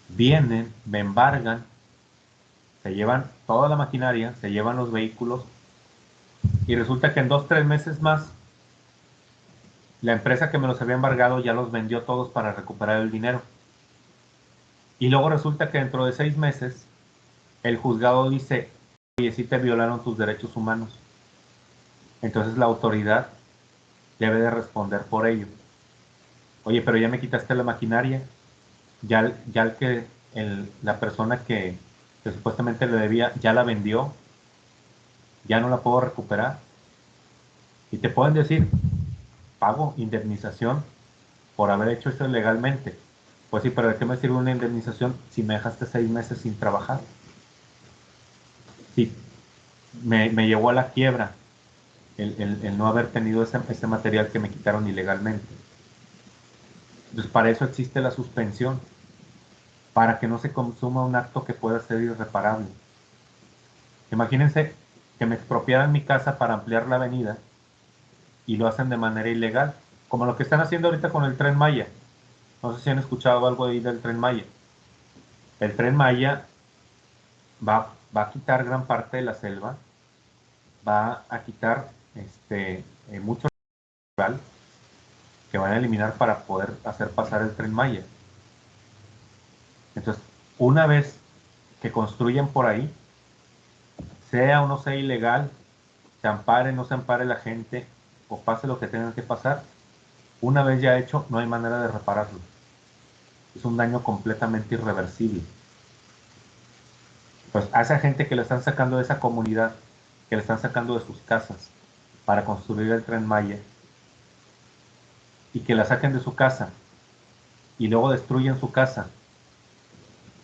vienen, me embargan, se llevan toda la maquinaria, se llevan los vehículos y resulta que en 2-3 meses más la empresa que me los había embargado ya los vendió todos para recuperar el dinero. Y luego resulta que dentro de 6 meses, el juzgado dice, oye, sí te violaron tus derechos humanos. Entonces la autoridad debe de responder por ello. Oye, pero ya me quitaste la maquinaria. Ya la persona que supuestamente le debía, ya la vendió. Ya no la puedo recuperar. Y te pueden decir, pago indemnización por haber hecho eso ilegalmente. Pues sí, pero ¿de qué me sirve una indemnización si me dejaste 6 meses sin trabajar? Sí, me llevó a la quiebra el no haber tenido ese material que me quitaron ilegalmente. Entonces, para eso existe la suspensión, para que no se consuma un acto que pueda ser irreparable. Imagínense que me expropiaran mi casa para ampliar la avenida y lo hacen de manera ilegal, como lo que están haciendo ahorita con el Tren Maya. No sé si han escuchado algo ahí del Tren Maya. El Tren Maya va a quitar gran parte de la selva, va a quitar mucho rural que van a eliminar para poder hacer pasar el Tren Maya. Entonces, una vez que construyen por ahí, sea o no sea ilegal, se ampare, no se ampare la gente, o pase lo que tenga que pasar, una vez ya hecho, no hay manera de repararlo. Es un daño completamente irreversible. Pues a esa gente que le están sacando de esa comunidad, que le están sacando de sus casas para construir el Tren Maya, y que la saquen de su casa, y luego destruyen su casa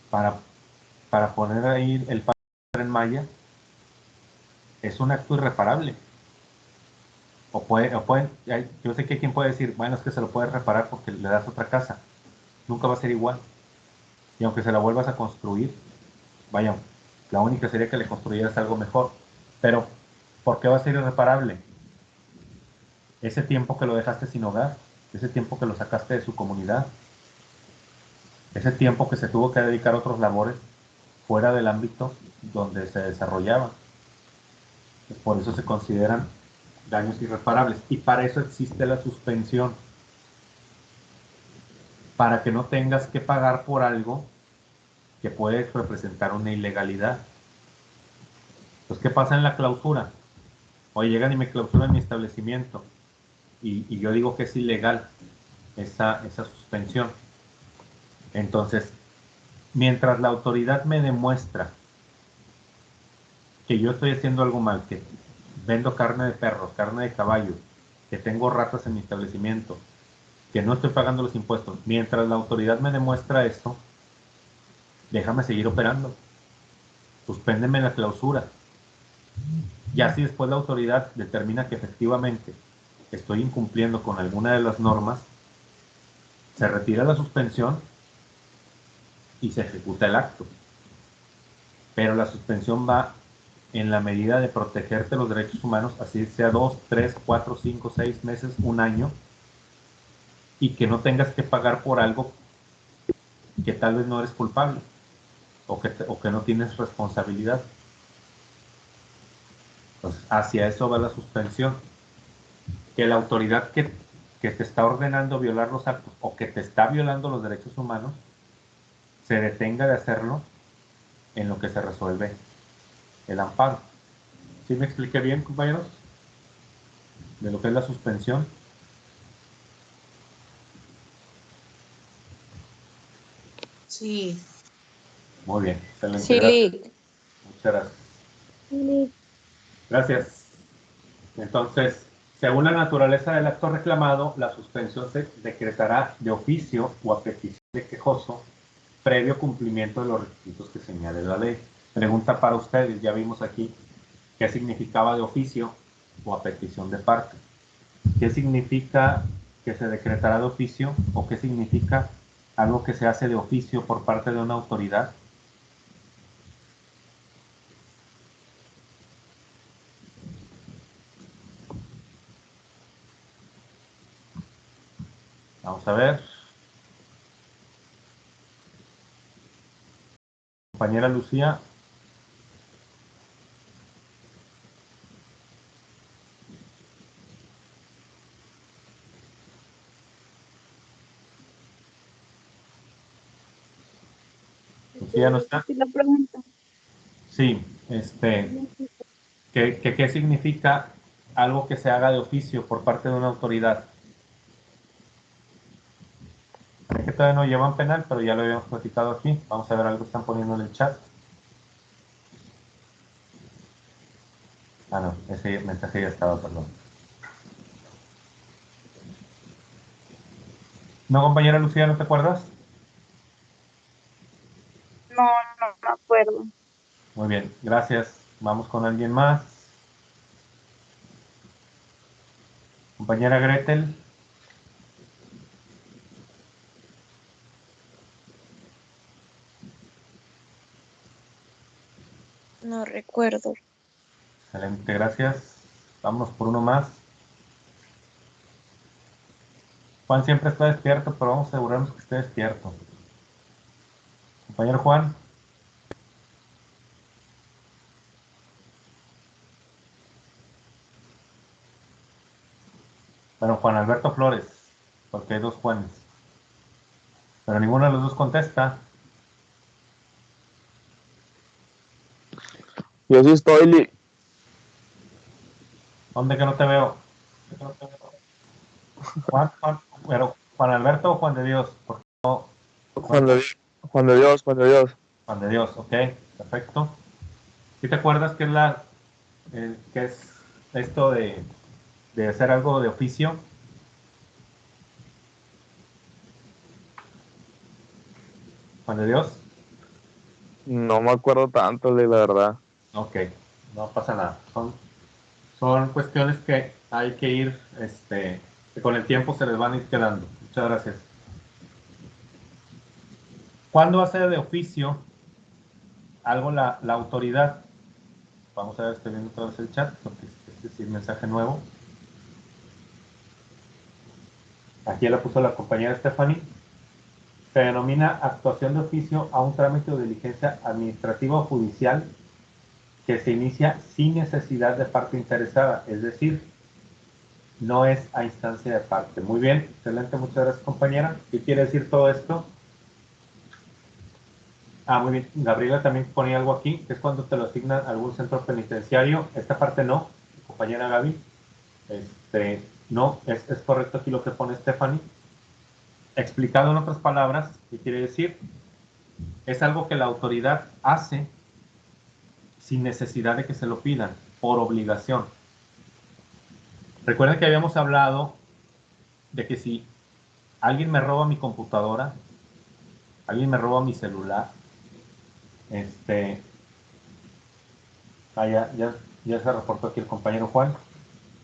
para poner ahí el Tren Maya, es un acto irreparable. Yo sé que hay quien puede decir, bueno, es que se lo puedes reparar porque le das otra casa. Nunca va a ser igual. Y aunque se la vuelvas a construir, vaya, la única sería que le construyeras algo mejor. Pero, ¿por qué va a ser irreparable? Ese tiempo que lo dejaste sin hogar, ese tiempo que lo sacaste de su comunidad, ese tiempo que se tuvo que dedicar a otros labores fuera del ámbito donde se desarrollaba. Pues por eso se consideran daños irreparables. Y para eso existe la suspensión. Para que no tengas que pagar por algo que puede representar una ilegalidad. Pues, ¿qué pasa en la clausura? Oye, llegan y me clausuran mi establecimiento y yo digo que es ilegal esa suspensión. Entonces, mientras la autoridad me demuestra que yo estoy haciendo algo mal, que vendo carne de perro, carne de caballo, que tengo ratas en mi establecimiento, que no estoy pagando los impuestos, mientras la autoridad me demuestra esto, déjame seguir operando. Suspéndeme la clausura. Ya si después la autoridad determina que efectivamente estoy incumpliendo con alguna de las normas, se retira la suspensión y se ejecuta el acto. Pero la suspensión va en la medida de protegerte los derechos humanos, así sea 2, 3, 4, 5, 6 meses, un año, y que no tengas que pagar por algo que tal vez no eres culpable o que no tienes responsabilidad. Entonces, hacia eso va la suspensión. Que la autoridad que te está ordenando violar los actos o que te está violando los derechos humanos se detenga de hacerlo en lo que se resuelve el amparo. ¿Sí me expliqué bien, compañeros? De lo que es la suspensión. Sí. Muy bien, excelente. Sí, Gracias. Muchas gracias. Sí. Gracias. Entonces, según la naturaleza del acto reclamado, la suspensión se decretará de oficio o a petición de quejoso, previo cumplimiento de los requisitos que señale la ley. Pregunta para ustedes, ya vimos aquí qué significaba de oficio o a petición de parte. ¿Qué significa que se decretará de oficio o qué significa algo que se hace de oficio por parte de una autoridad? Vamos a ver. Compañera Lucía. ¿Sí ya no está? Sí, la pregunta. Sí, ¿qué significa algo que se haga de oficio por parte de una autoridad? Sé que todavía no llevan penal, pero ya lo habíamos platicado aquí. Vamos a ver algo que están poniendo en el chat. Ah, no, ese mensaje ya estaba, perdón. No, compañera Lucía, ¿no te acuerdas? No, no me acuerdo. Muy bien, gracias. Vamos con alguien más. Compañera Gretel. No recuerdo. Excelente, gracias. Vamos por uno más. Juan siempre está despierto, pero vamos a asegurarnos que esté despierto. Compañero Juan. Bueno, Juan Alberto Flores, porque hay dos Juanes. Pero ninguno de los dos contesta. Yo sí estoy. ¿Dónde que no te veo? Juan, pero Juan Alberto o Juan de Dios. Porque no, Juan de Dios. Juan de Dios, ok, perfecto. ¿Sí te acuerdas qué es esto de hacer algo de oficio? Juan de Dios. No me acuerdo tanto, la verdad. Ok, no pasa nada. Son cuestiones que hay que ir, que con el tiempo se les van a ir quedando. Muchas gracias. ¿Cuándo hace de oficio algo la autoridad? Vamos a ver, estoy viendo otra vez el chat, porque este es el mensaje nuevo. Aquí ya la puso la compañera Stephanie. Se denomina actuación de oficio a un trámite o diligencia administrativa o judicial que se inicia sin necesidad de parte interesada, es decir, no es a instancia de parte. Muy bien, excelente, muchas gracias compañera. ¿Qué quiere decir todo esto? Ah, muy bien, Gabriela también ponía algo aquí, que es cuando te lo asignan a algún centro penitenciario. Esta parte no, compañera Gaby. No, es correcto aquí lo que pone Stephanie. Explicado en otras palabras, ¿qué quiere decir? Es algo que la autoridad hace sin necesidad de que se lo pidan, por obligación. Recuerden que habíamos hablado de que si alguien me roba mi computadora, alguien me roba mi celular, ya se reportó aquí el compañero Juan,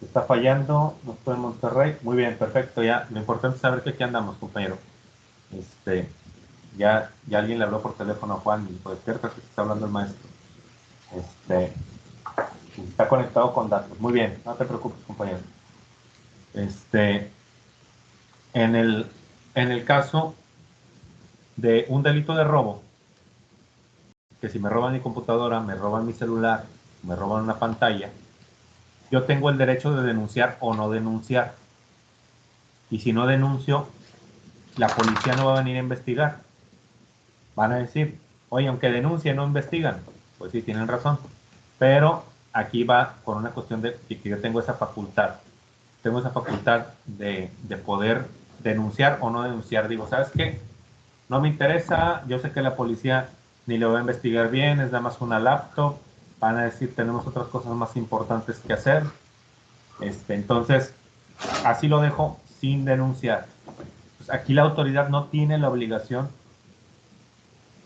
está fallando, no estoy en Monterrey, muy bien, perfecto, ya, lo importante es saber que aquí andamos, compañero. Ya alguien le habló por teléfono a Juan y pues despierta que está hablando el maestro. Está conectado con datos. Muy bien, no te preocupes, compañero. En el caso de un delito de robo, que si me roban mi computadora, me roban mi celular, me roban una pantalla, yo tengo el derecho de denunciar o no denunciar. Y si no denuncio, la policía no va a venir a investigar. Van a decir, oye, aunque denuncien, no investigan. Pues sí, tienen razón. Pero aquí va por una cuestión de que yo tengo esa facultad. Tengo esa facultad de poder denunciar o no denunciar. Digo, ¿sabes qué? No me interesa, yo sé que la policía ni lo va a investigar bien, es nada más una laptop, van a decir tenemos otras cosas más importantes que hacer. Entonces, así lo dejo sin denunciar. Pues aquí la autoridad no tiene la obligación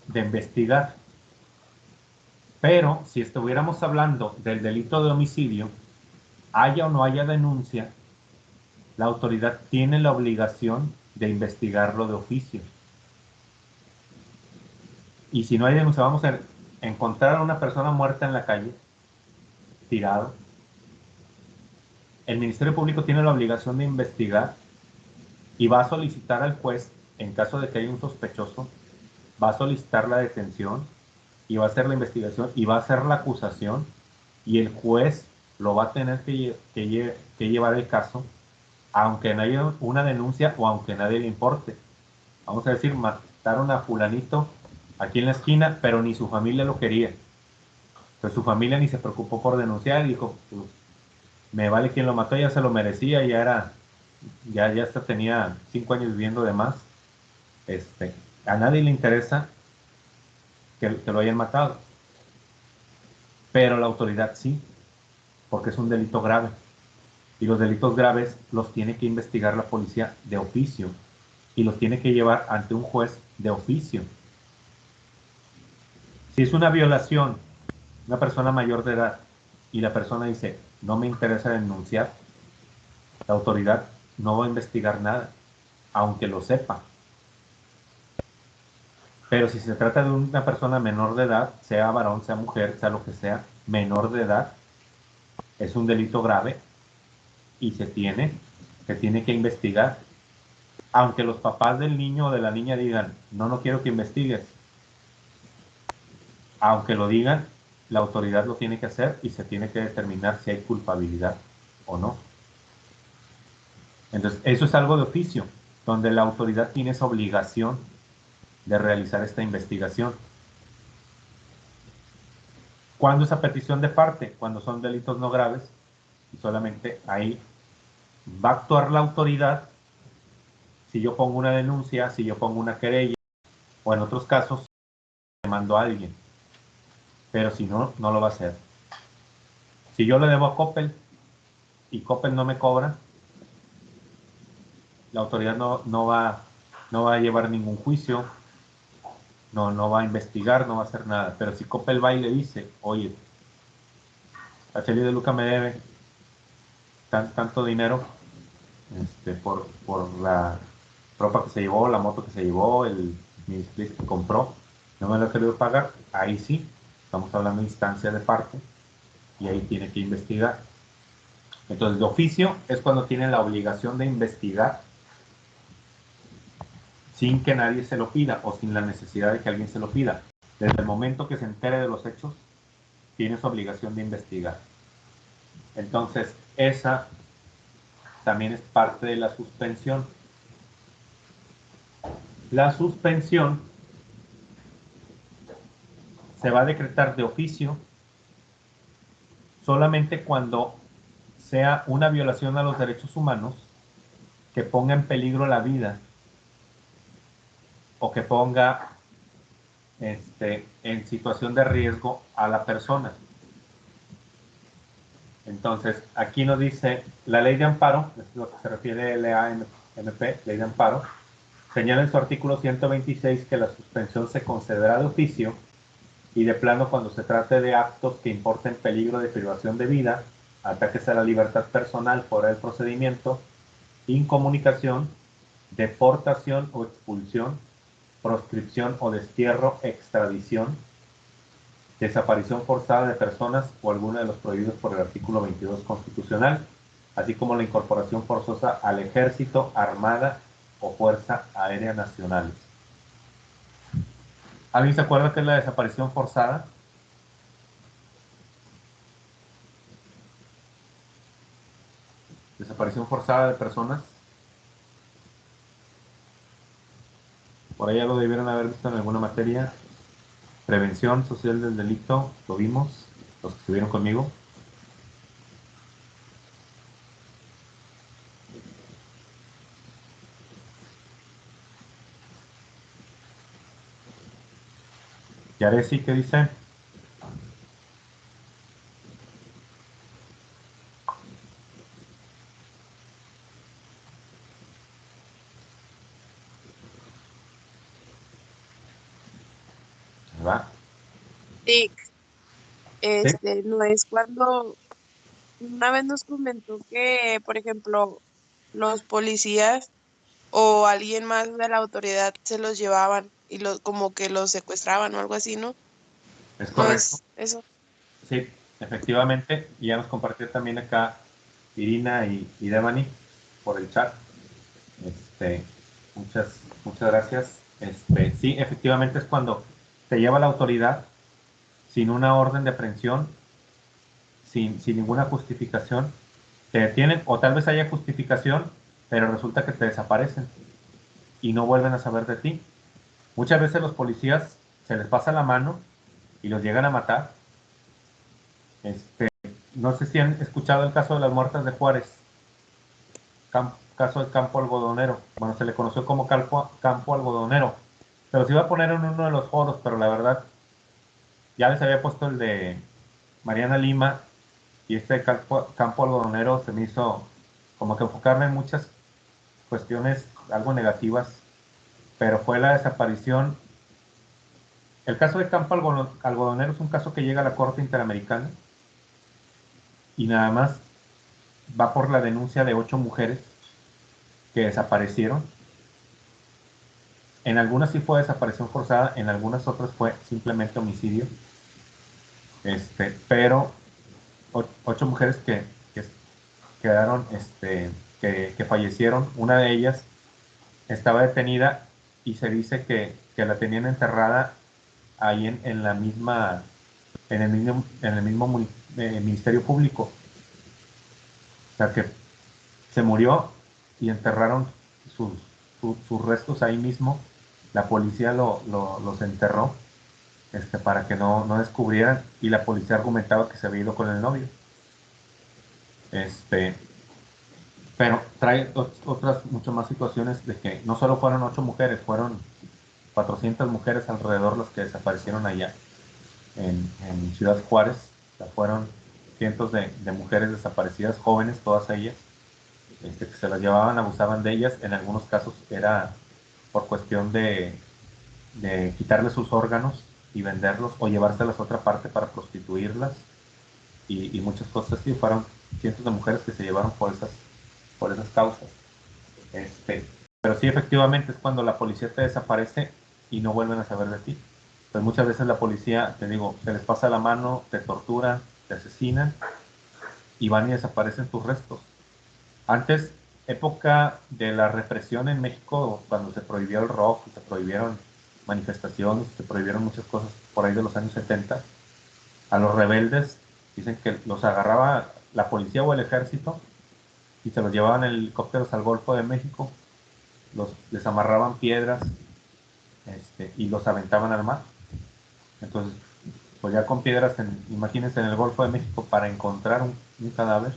de investigar. Pero si estuviéramos hablando del delito de homicidio, haya o no haya denuncia, la autoridad tiene la obligación de investigarlo de oficio. Y si no hay denuncia, vamos a encontrar a una persona muerta en la calle, tirado. El Ministerio Público tiene la obligación de investigar y va a solicitar al juez, en caso de que haya un sospechoso, va a solicitar la detención y va a hacer la investigación y va a hacer la acusación y el juez lo va a tener que llevar el caso, aunque no haya una denuncia o aunque a nadie le importe. Vamos a decir, mataron a fulanito aquí en la esquina, pero ni su familia lo quería. Pues su familia ni se preocupó por denunciar y dijo, pues, me vale quien lo mató, ya se lo merecía, ya hasta tenía 5 años viviendo de más. A nadie le interesa que lo hayan matado, pero la autoridad sí, porque es un delito grave. Y los delitos graves los tiene que investigar la policía de oficio y los tiene que llevar ante un juez de oficio. Si es una violación, una persona mayor de edad, y la persona dice, no me interesa denunciar, la autoridad no va a investigar nada, aunque lo sepa. Pero si se trata de una persona menor de edad, sea varón, sea mujer, sea lo que sea, menor de edad, es un delito grave y se tiene que investigar. Aunque los papás del niño o de la niña digan, no quiero que investigues. Aunque lo digan, la autoridad lo tiene que hacer y se tiene que determinar si hay culpabilidad o no. Entonces, eso es algo de oficio, donde la autoridad tiene esa obligación de realizar esta investigación. ¿Cuándo es a petición de parte? Cuando son delitos no graves, y solamente ahí va a actuar la autoridad si yo pongo una denuncia, si yo pongo una querella, o en otros casos, demando a alguien. Pero si no, no lo va a hacer. Si yo le debo a Coppel y Coppel no me cobra, la autoridad no va a llevar ningún juicio, no va a investigar, no va a hacer nada. Pero si Coppel va y le dice, oye, Araceli de Luca me debe tanto dinero por la ropa que se llevó, la moto que se llevó, el split que compró, no me lo ha querido pagar, ahí sí, estamos hablando de instancia de parte y ahí tiene que investigar. Entonces, de oficio es cuando tiene la obligación de investigar sin que nadie se lo pida o sin la necesidad de que alguien se lo pida. Desde el momento que se entere de los hechos, tiene su obligación de investigar. Entonces, esa también es parte de la suspensión. La suspensión se va a decretar de oficio solamente cuando sea una violación a los derechos humanos que ponga en peligro la vida o que ponga en situación de riesgo a la persona. Entonces, aquí nos dice la ley de amparo, es lo que se refiere a LAMP, ley de amparo, señala en su artículo 126 que la suspensión se concederá de oficio y de plano cuando se trate de actos que importen peligro de privación de vida, ataques a la libertad personal fuera del procedimiento, incomunicación, deportación o expulsión, proscripción o destierro, extradición, desaparición forzada de personas o alguno de los prohibidos por el artículo 22 constitucional, así como la incorporación forzosa al ejército, armada o fuerza aérea nacionales. ¿Alguien se acuerda qué es la desaparición forzada? Desaparición forzada de personas. Por ahí ya lo debieron haber visto en alguna materia. Prevención social del delito, lo vimos, los que estuvieron conmigo. Yaresi, ¿qué dice? ¿Va? Sí, ¿Sí? no es cuando una vez nos comentó que, por ejemplo, los policías o alguien más de la autoridad se los llevaban y como que los secuestraban o algo así, ¿no? Es No correcto. es eso. Sí, efectivamente. Y ya nos compartió también acá Irina y Devani por el chat. Muchas gracias. Sí, efectivamente es cuando te lleva la autoridad sin una orden de aprehensión, sin ninguna justificación, te detienen o tal vez haya justificación, pero resulta que te desaparecen y no vuelven a saber de ti. Muchas veces los policías se les pasa la mano y los llegan a matar. No sé si han escuchado el caso de las muertas de Juárez, caso del campo algodonero. Bueno, se le conoció como campo algodonero, pero se iba a poner en uno de los foros, pero la verdad ya les había puesto el de Mariana Lima, y este campo algodonero se me hizo como que enfocarme en muchas cuestiones algo negativas, pero fue la desaparición. El caso de campo algodonero es un caso que llega a la Corte Interamericana y nada más va por la denuncia de 8 mujeres que desaparecieron. En algunas sí fue desaparición forzada, en algunas otras fue simplemente homicidio. Pero 8 mujeres que quedaron, que fallecieron. Una de ellas estaba detenida y se dice que la tenían enterrada ahí en la misma, en el mismo Ministerio Público. O sea que se murió y enterraron sus restos ahí mismo. La policía los enterró para que no descubrieran, y la policía argumentaba que se había ido con el novio. Pero trae otras muchas más situaciones de que no solo fueron 8 mujeres, fueron 400 mujeres alrededor las que desaparecieron allá en Ciudad Juárez. O sea, fueron cientos de mujeres desaparecidas, jóvenes, todas ellas, que se las llevaban, abusaban de ellas. En algunos casos era por cuestión de quitarles sus órganos y venderlos, o llevárselas a otra parte para prostituirlas, y muchas cosas así. Fueron cientos de mujeres que se llevaron por esas causas. Pero sí, efectivamente, es cuando la policía te desaparece y no vuelven a saber de ti. Pues muchas veces la policía, te digo, se les pasa la mano, te torturan, te asesinan y van y desaparecen tus restos. Antes, época de la represión en México, cuando se prohibió el rock, se prohibieron manifestaciones, se prohibieron muchas cosas por ahí de los años 70, a los rebeldes dicen que los agarraba la policía o el ejército y se los llevaban en helicópteros al Golfo de México, les amarraban piedras y los aventaban al mar. Entonces, pues ya con piedras, imagínense, en el Golfo de México, para encontrar un cadáver,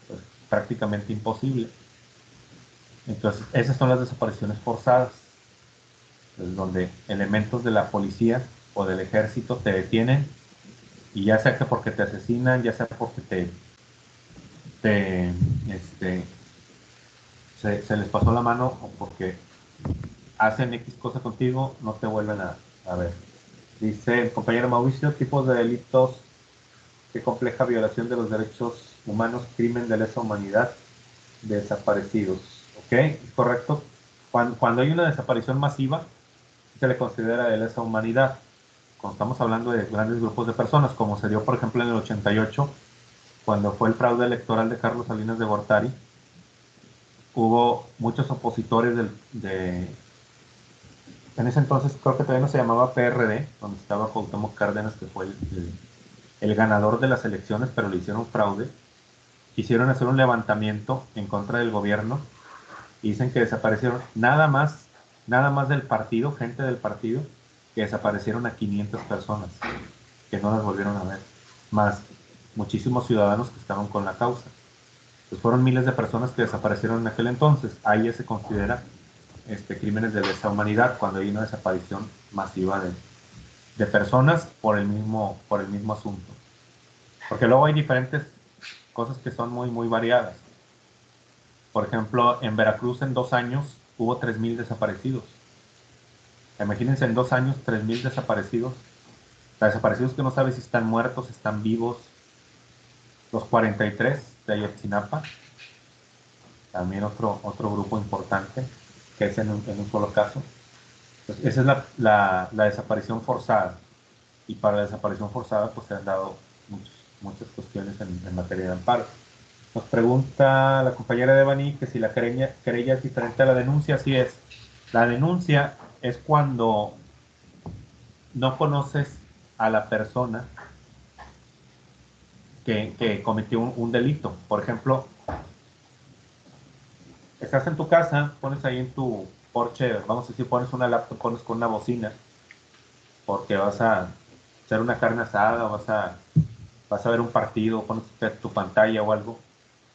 pues prácticamente imposible. Entonces, esas son las desapariciones forzadas, pues, donde elementos de la policía o del ejército te detienen, y ya sea que porque te asesinan, ya sea porque se les pasó la mano, o porque hacen X cosa contigo, no te vuelven a ver. Dice el compañero Mauricio: tipos de delitos: que compleja violación de los derechos humanos, crimen de lesa humanidad, desaparecidos. ¿Ok? Es correcto. Cuando hay una desaparición masiva, se le considera de lesa humanidad. Cuando estamos hablando de grandes grupos de personas, como se dio, por ejemplo, en el 88, cuando fue el fraude electoral de Carlos Salinas de Gortari, hubo muchos opositores en ese entonces creo que todavía no se llamaba PRD, donde estaba Cuauhtémoc Cárdenas, que fue el ganador de las elecciones, pero le hicieron fraude. Quisieron hacer un levantamiento en contra del gobierno y dicen que desaparecieron nada más del partido, gente del partido, que desaparecieron a 500 personas, que no las volvieron a ver, más muchísimos ciudadanos que estaban con la causa. Pues fueron miles de personas que desaparecieron en aquel entonces. Ahí se considera crímenes de lesa humanidad, cuando hay una desaparición masiva de personas por el mismo asunto. Porque luego hay diferentes cosas que son muy, muy variadas. Por ejemplo, en Veracruz en 2 años hubo 3,000 desaparecidos. Imagínense, en 2 años 3,000 desaparecidos. Desaparecidos que no sabes si están muertos, están vivos. Los 43 de Ayotzinapa, también otro grupo importante, que es en un solo caso. Entonces, esa es la desaparición forzada. Y para la desaparición forzada, pues se han dado muchas cuestiones en materia de amparo. Nos pregunta la compañera Devani que si la querella es diferente a la denuncia. Así es. La denuncia es cuando no conoces a la persona que cometió un delito. Por ejemplo, estás en tu casa, pones ahí en tu porche, vamos a decir, pones una laptop, pones con una bocina porque vas a hacer una carne asada, o vas a ver un partido, pones tu pantalla o algo.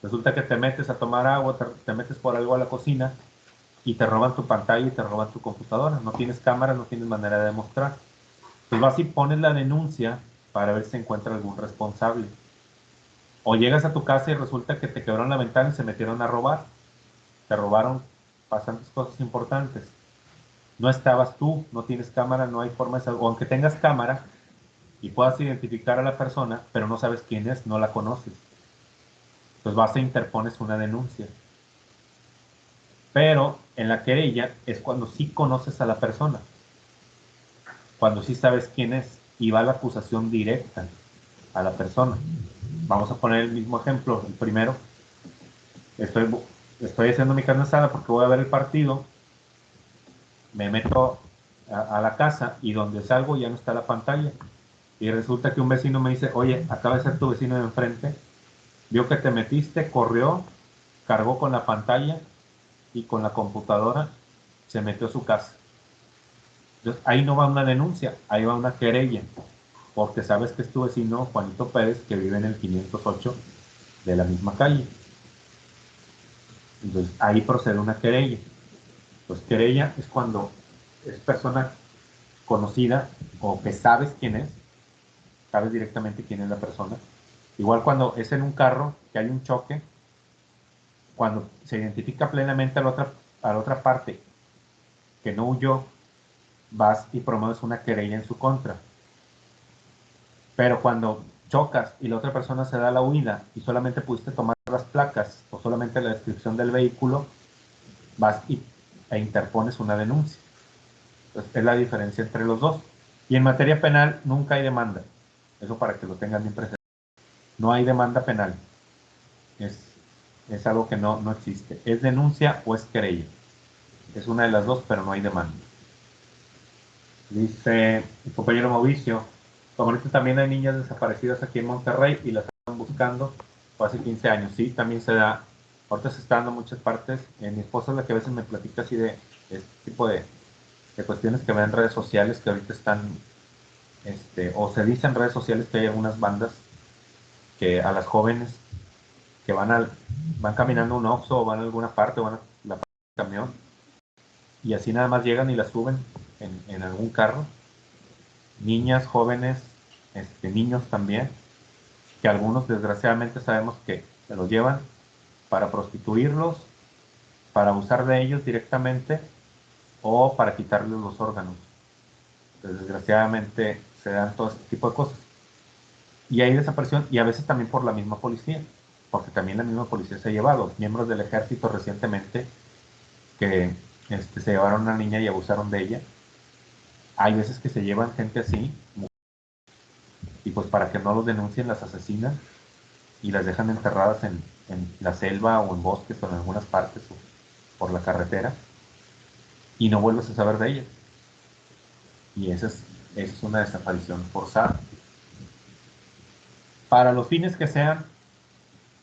Resulta que te metes a tomar agua, te metes por algo a la cocina y te roban tu pantalla y te roban tu computadora. No tienes cámara, no tienes manera de demostrar. Pues vas y pones la denuncia para ver si se encuentra algún responsable. O llegas a tu casa y resulta que te quebraron la ventana y se metieron a robar. Te robaron bastantes cosas importantes. No estabas tú, no tienes cámara, no hay forma de saber. O aunque tengas cámara y puedas identificar a la persona, pero no sabes quién es, no la conoces. Entonces vas e interpones una denuncia. Pero en la querella es cuando sí conoces a la persona, cuando sí sabes quién es y va la acusación directa a la persona. Vamos a poner el mismo ejemplo, el primero. Estoy haciendo mi carne asada porque voy a ver el partido, me meto a la casa y donde salgo ya no está la pantalla. Y resulta que un vecino me dice, oye, acaba de ser tu vecino de enfrente, vio que te metiste, corrió, cargó con la pantalla y con la computadora se metió a su casa. Entonces, ahí no va una denuncia, ahí va una querella, porque sabes que es tu vecino Juanito Pérez, que vive en el 508 de la misma calle. Entonces, ahí procede una querella. Pues querella es cuando es persona conocida o que sabes quién es, sabes directamente quién es la persona. Igual cuando es en un carro, que hay un choque, cuando se identifica plenamente a la otra parte que no huyó, vas y promueves una querella en su contra. Pero cuando chocas y la otra persona se da la huida y solamente pudiste tomar las placas o solamente la descripción del vehículo, vas e interpones una denuncia. Entonces, es la diferencia entre los dos. Y en materia penal nunca hay demanda. Eso para que lo tengan bien presente. No hay demanda penal. Es algo que no existe. Es denuncia o es querella. Es una de las dos, pero no hay demanda. Dice el compañero Mauricio, como ahorita también hay niñas desaparecidas aquí en Monterrey y las están buscando hace 15 años. Sí, también se da. Ahorita se está dando en muchas partes. Mi esposa es la que a veces me platica así de este tipo de cuestiones que ven en redes sociales que ahorita están, o se dice en redes sociales que hay algunas bandas que a las jóvenes que van caminando a un Oxxo o van a alguna parte o van a la parte del camión y así nada más llegan y las suben en algún carro. Niñas, jóvenes, niños también, que algunos desgraciadamente sabemos que se los llevan para prostituirlos, para abusar de ellos directamente o para quitarles los órganos. Entonces, desgraciadamente se dan todo este tipo de cosas. Y hay desaparición, y a veces también por la misma policía, porque también la misma policía se ha llevado. Miembros del ejército recientemente que se llevaron a una niña y abusaron de ella. Hay veces que se llevan gente así, y pues para que no los denuncien las asesinan y las dejan enterradas en la selva o en bosques o en algunas partes o por la carretera y no vuelves a saber de ellas. Y esa es una desaparición forzada. Para los fines que sean,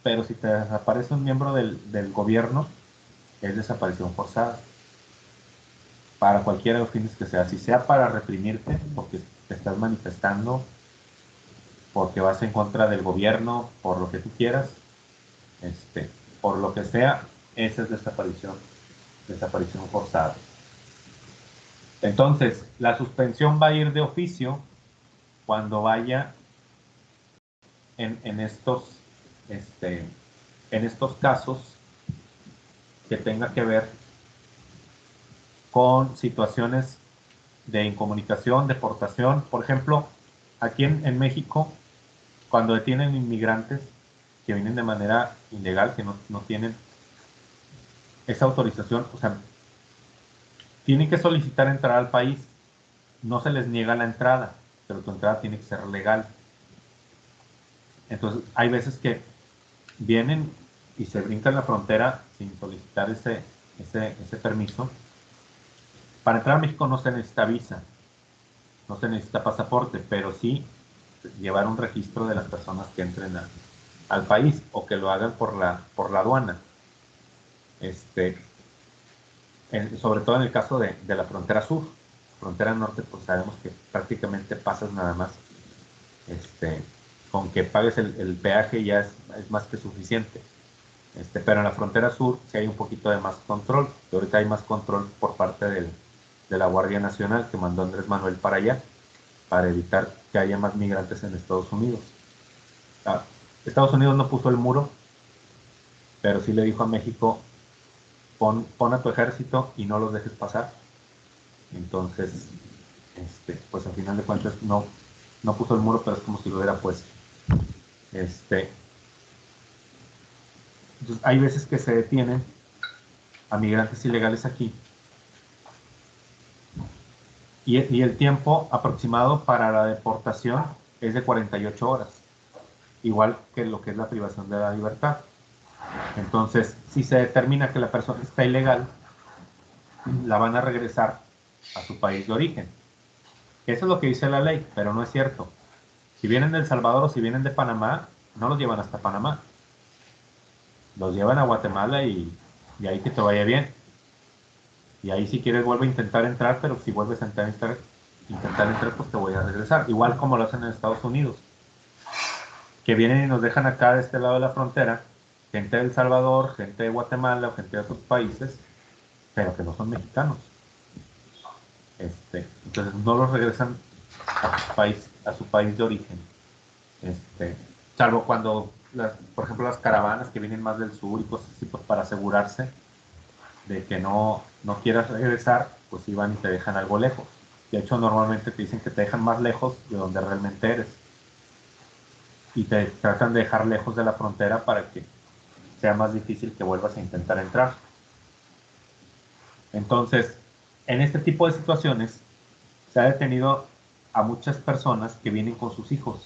pero si te desaparece un miembro del gobierno, es desaparición forzada. Para cualquiera de los fines que sea, si sea para reprimirte, porque te estás manifestando, porque vas en contra del gobierno, por lo que tú quieras, por lo que sea, esa es desaparición forzada. Entonces, la suspensión va a ir de oficio cuando vaya en estos casos que tenga que ver con situaciones de incomunicación, deportación. Por ejemplo, aquí en México, cuando detienen inmigrantes que vienen de manera ilegal, que no tienen esa autorización, o sea, tienen que solicitar entrar al país. No se les niega la entrada, pero tu entrada tiene que ser legal. Entonces, hay veces que vienen y se brincan la frontera sin solicitar ese permiso. Para entrar a México no se necesita visa, no se necesita pasaporte, pero sí llevar un registro de las personas que entren al país o que lo hagan por la aduana. Sobre todo en el caso de la frontera sur, frontera norte, pues sabemos que prácticamente pasas nada más, con que pagues el peaje ya es más que suficiente. Pero en la frontera sur sí hay un poquito de más control, y ahorita hay más control por parte de la Guardia Nacional que mandó Andrés Manuel para allá, para evitar que haya más migrantes en Estados Unidos. Estados Unidos no puso el muro, pero sí le dijo a México, pon a tu ejército y no los dejes pasar. Entonces, pues al final de cuentas no puso el muro, pero es como si lo hubiera puesto. Entonces, hay veces que se detienen a migrantes ilegales aquí. Y el tiempo aproximado para la deportación es de 48 horas, igual que lo que es la privación de la libertad. Entonces, si se determina que la persona está ilegal, la van a regresar a su país de origen. Eso es lo que dice la ley, pero no es cierto. Si vienen de El Salvador o si vienen de Panamá, no los llevan hasta Panamá. Los llevan a Guatemala y ahí que te vaya bien. Y ahí si quieres vuelve a intentar entrar, pero si vuelves a intentar entrar, pues te voy a regresar. Igual como lo hacen en Estados Unidos. Que vienen y nos dejan acá de este lado de la frontera, gente de El Salvador, gente de Guatemala o gente de otros países, pero que no son mexicanos. Entonces no los regresan a su país de origen. Salvo cuando, por ejemplo, las caravanas que vienen más del sur y cosas así, pues para asegurarse de que no quieras regresar, pues sí van y te dejan algo lejos. De hecho, normalmente te dicen que te dejan más lejos de donde realmente eres. Y te tratan de dejar lejos de la frontera para que sea más difícil que vuelvas a intentar entrar. Entonces, en este tipo de situaciones, se ha detenido a muchas personas que vienen con sus hijos.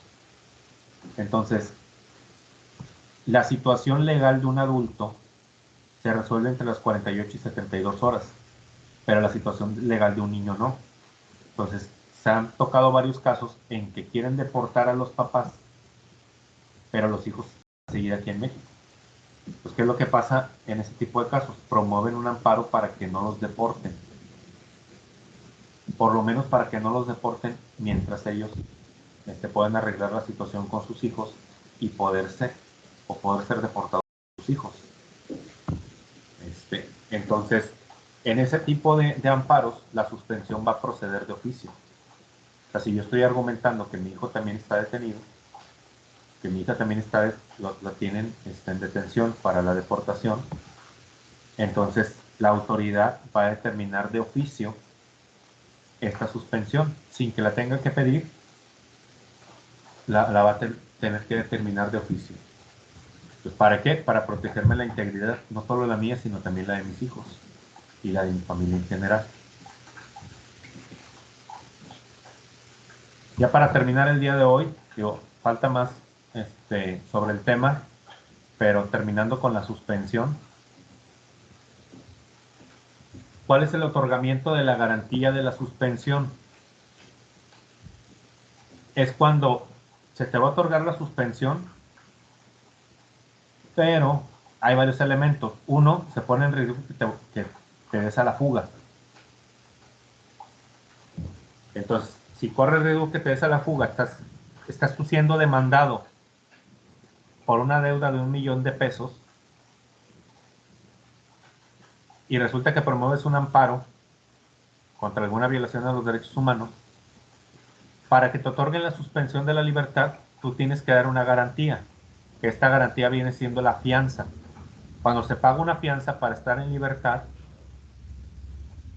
Entonces, la situación legal de un adulto se resuelve entre las 48 y 72 horas, pero la situación legal de un niño no. Entonces, se han tocado varios casos en que quieren deportar a los papás, pero los hijos van a seguir aquí en México. Pues, ¿qué es lo que pasa en ese tipo de casos? Promueven un amparo para que no los deporten. Por lo menos para que no los deporten mientras ellos puedan arreglar la situación con sus hijos y poder ser deportados con sus hijos. Entonces, en ese tipo de amparos, la suspensión va a proceder de oficio. O sea, si yo estoy argumentando que mi hijo también está detenido, que mi hija también la tienen en detención para la deportación, entonces la autoridad va a determinar de oficio esta suspensión, sin que la tenga que pedir, la va a tener que determinar de oficio. Pues, ¿para qué? Para protegerme la integridad, no solo la mía, sino también la de mis hijos y la de mi familia en general. Ya para terminar el día de hoy, falta más sobre el tema, pero terminando con la suspensión. ¿Cuál es el otorgamiento de la garantía de la suspensión? Es cuando se te va a otorgar la suspensión, pero hay varios elementos. Uno, se pone en riesgo que te des a la fuga. Entonces, si corre el riesgo que te des a la fuga, estás tú siendo demandado por una deuda de 1 millón de pesos y resulta que promueves un amparo contra alguna violación a los derechos humanos. Para que te otorguen la suspensión de la libertad, tú tienes que dar una garantía. Esta garantía viene siendo la fianza. Cuando se paga una fianza para estar en libertad,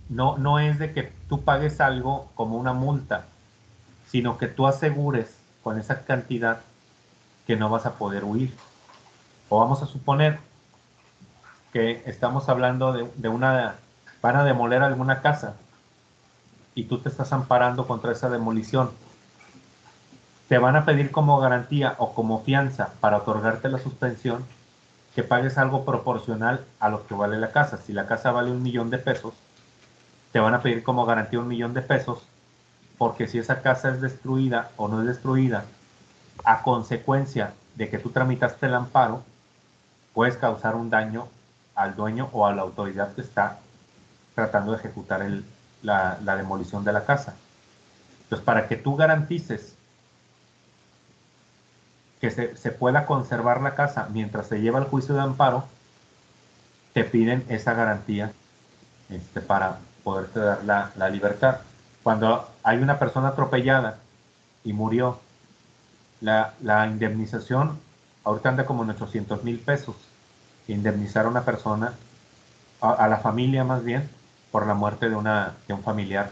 no es de que tú pagues algo como una multa, sino que tú asegures con esa cantidad que no vas a poder huir. O vamos a suponer que estamos hablando van a demoler alguna casa y tú te estás amparando contra esa demolición. Te van a pedir como garantía o como fianza para otorgarte la suspensión que pagues algo proporcional a lo que vale la casa. Si la casa vale 1 millón de pesos, te van a pedir como garantía 1 millón de pesos, porque si esa casa es destruida o no es destruida, a consecuencia de que tú tramitaste el amparo, puedes causar un daño al dueño o a la autoridad que está tratando de ejecutar la demolición de la casa. Entonces, para que tú garantices que se pueda conservar la casa mientras se lleva el juicio de amparo, te piden esa garantía para poderte dar la libertad. Cuando hay una persona atropellada y murió, la indemnización ahorita anda como en 800,000 pesos. Indemnizar a una persona, a la familia más bien, por la muerte de un familiar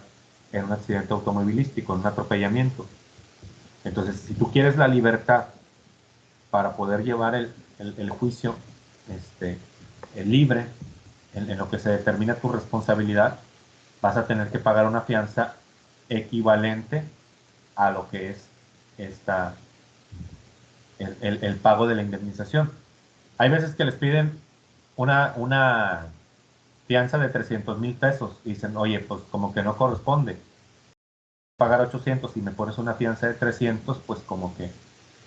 en un accidente automovilístico, en un atropellamiento. Entonces, si tú quieres la libertad para poder llevar el juicio libre, en lo que se determina tu responsabilidad, vas a tener que pagar una fianza equivalente a lo que es el pago de la indemnización. Hay veces que les piden una fianza de 300,000 pesos y dicen, oye, pues como que no corresponde. Pagar 800 y me pones una fianza de 300, pues como que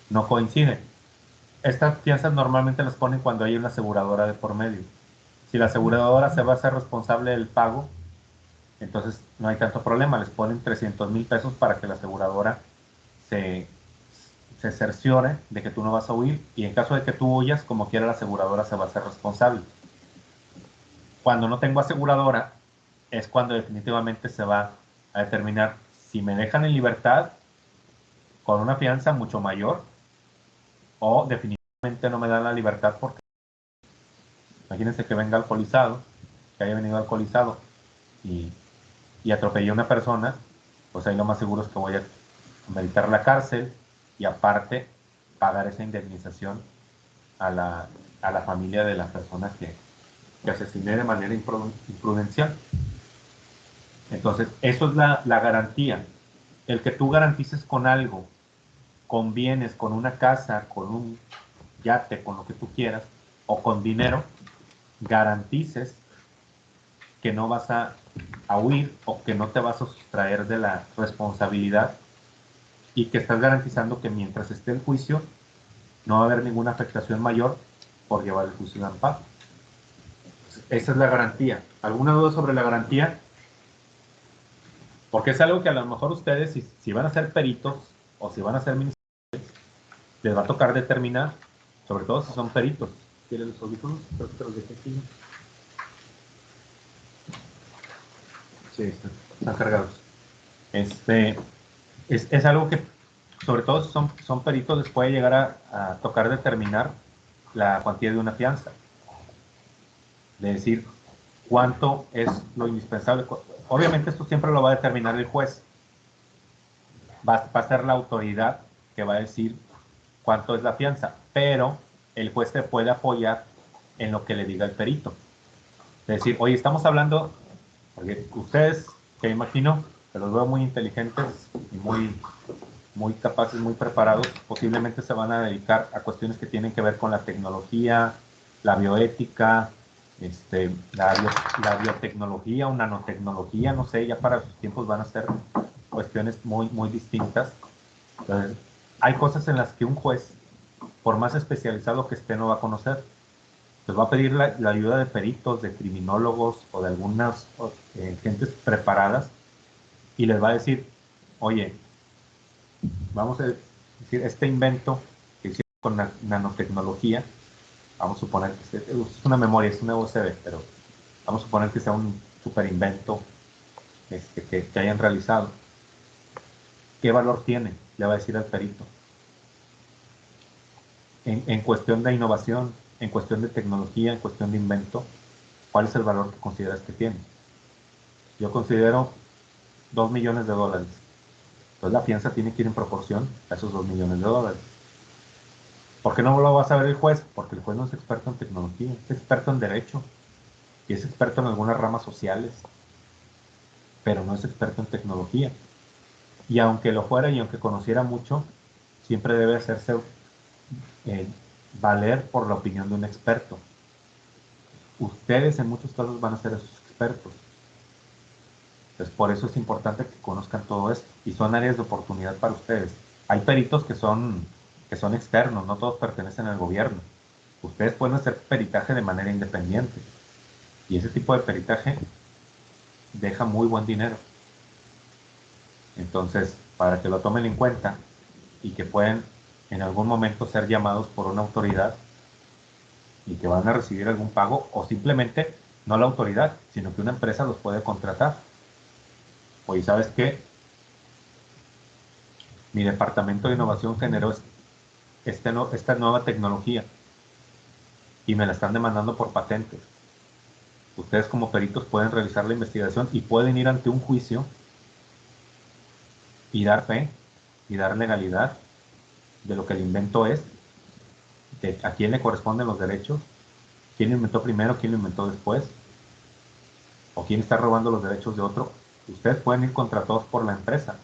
no coincide. Estas fianzas normalmente las ponen cuando hay una aseguradora de por medio. Si la aseguradora se va a hacer responsable del pago, entonces no hay tanto problema. Les ponen 300,000 pesos para que la aseguradora se cerciore de que tú no vas a huir, y en caso de que tú huyas, como quiera la aseguradora se va a hacer responsable. Cuando no tengo aseguradora, es cuando definitivamente se va a determinar si me dejan en libertad con una fianza mucho mayor, o definitivamente no me dan la libertad porque imagínense que venga alcoholizado, que haya venido alcoholizado y atropellé a una persona, pues ahí lo más seguro es que voy a meditar la cárcel y aparte pagar esa indemnización a la familia de la persona que asesiné de manera imprudencial. Entonces, eso es la garantía. El que tú garantices con algo, con bienes, con una casa, con un yate, con lo que tú quieras, o con dinero, garantices que no vas a huir o que no te vas a sustraer de la responsabilidad, y que estás garantizando que mientras esté el juicio no va a haber ninguna afectación mayor por llevar el juicio de amparo. Esa es la garantía. ¿Alguna duda sobre la garantía? Porque es algo que a lo mejor ustedes, si van a ser peritos o si van a ser ministeriales, les va a tocar determinar, sobre todo si son peritos. ¿Quieren los audífonos? Creo que te los dejé aquí. Sí, están cargados. Es algo que, sobre todo si son peritos, les puede llegar a tocar determinar la cuantía de una fianza. De decir cuánto es lo indispensable. Obviamente esto siempre lo va a determinar el juez. Va a ser la autoridad que va a decir cuánto es la fianza, pero el juez te puede apoyar en lo que le diga el perito. Es decir, oye, estamos hablando, porque ustedes, que imagino que los veo muy inteligentes y muy capaces, muy preparados, posiblemente se van a dedicar a cuestiones que tienen que ver con la tecnología, la bioética, la biotecnología o nanotecnología, no sé, ya para sus tiempos van a ser cuestiones muy distintas. Entonces, hay cosas en las que un juez, por más especializado que esté, no va a conocer. Les va a pedir la ayuda de peritos, de criminólogos o de algunas gentes preparadas, y les va a decir, oye, vamos a decir, este invento que hicieron con nanotecnología, vamos a suponer que es una memoria, es una USB, pero vamos a suponer que sea un super invento que hayan realizado. ¿Qué valor tiene? Le va a decir al perito. En cuestión de innovación, en cuestión de tecnología, en cuestión de invento, ¿cuál es el valor que consideras que tiene? Yo considero $2 millones. Entonces la fianza tiene que ir en proporción a esos $2 millones. ¿Por qué no lo va a saber el juez? Porque el juez no es experto en tecnología, es experto en derecho y es experto en algunas ramas sociales, pero no es experto en tecnología. Y aunque lo fuera y aunque conociera mucho, siempre debe hacerse valer por la opinión de un experto. Ustedes en muchos casos van a ser esos expertos. Entonces, por eso es importante que conozcan todo esto. Y son áreas de oportunidad para ustedes. Hay peritos que son externos, no todos pertenecen al gobierno. Ustedes pueden hacer peritaje de manera independiente. Y ese tipo de peritaje deja muy buen dinero. Entonces, para que lo tomen en cuenta y que pueden en algún momento ser llamados por una autoridad y que van a recibir algún pago, o simplemente no la autoridad, sino que una empresa los puede contratar. Oye, ¿sabes qué? Mi departamento de innovación generó esta nueva tecnología y me la están demandando por patentes. Ustedes como peritos pueden realizar la investigación y pueden ir ante un juicio y dar fe y dar legalidad de lo que el invento es, de a quién le corresponden los derechos, quién lo inventó primero, quién lo inventó después, o quién está robando los derechos de otro. Ustedes pueden ir contratados por la empresa.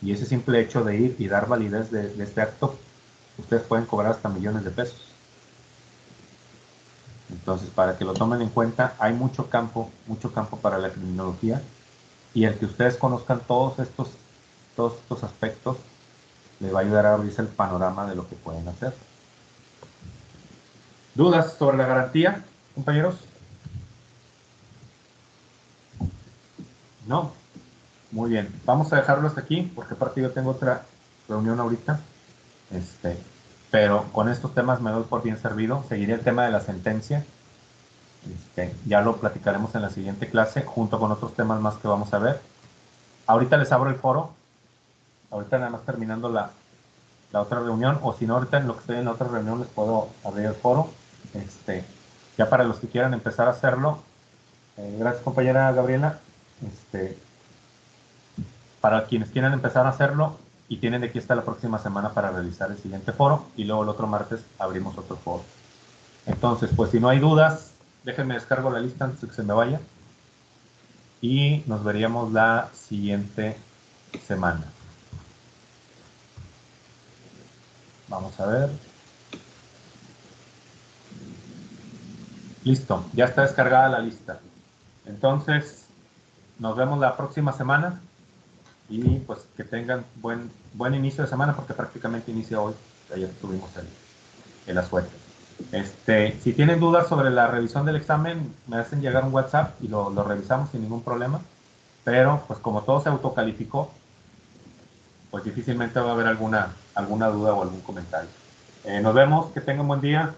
Y ese simple hecho de ir y dar validez de este acto, ustedes pueden cobrar hasta millones de pesos. Entonces, para que lo tomen en cuenta, hay mucho campo para la criminología, y el que ustedes conozcan todos estos aspectos les va a ayudar a abrirse el panorama de lo que pueden hacer. ¿Dudas sobre la garantía, compañeros? ¿No? Muy bien. Vamos a dejarlo hasta aquí, porque aparte yo tengo otra reunión ahorita. Pero con estos temas me doy por bien servido. Seguiré el tema de la sentencia. Ya lo platicaremos en la siguiente clase, junto con otros temas más que vamos a ver. Ahorita les abro el foro. Ahorita nada más terminando la otra reunión, o si no, ahorita en lo que estoy en la otra reunión les puedo abrir el foro. Ya para los que quieran empezar a hacerlo. Gracias, compañera Gabriela. Para quienes quieran empezar a hacerlo, y tienen de aquí hasta la próxima semana para realizar el siguiente foro, y luego el otro martes abrimos otro foro. Entonces, pues si no hay dudas, déjenme descargo la lista antes de que se me vaya, y nos veríamos la siguiente semana. Vamos a ver. Listo, ya está descargada la lista. Entonces, nos vemos la próxima semana, y pues que tengan buen inicio de semana, porque prácticamente inicia hoy. Ayer tuvimos el asueto. Si tienen dudas sobre la revisión del examen, me hacen llegar un WhatsApp y lo revisamos sin ningún problema. Pero pues como todo se autocalificó, pues difícilmente va a haber alguna duda o algún comentario. Nos vemos, que tengan buen día.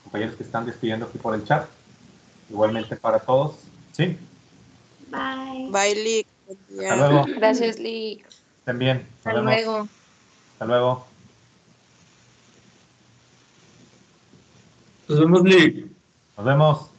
Compañeros que están despidiendo aquí por el chat, igualmente para todos. ¿Sí? Bye. Bye, Lick. Hasta luego. Gracias, Lick. Estén bien. Nos Hasta vemos. luego. Hasta luego. Nos vemos, Lick. Nos vemos.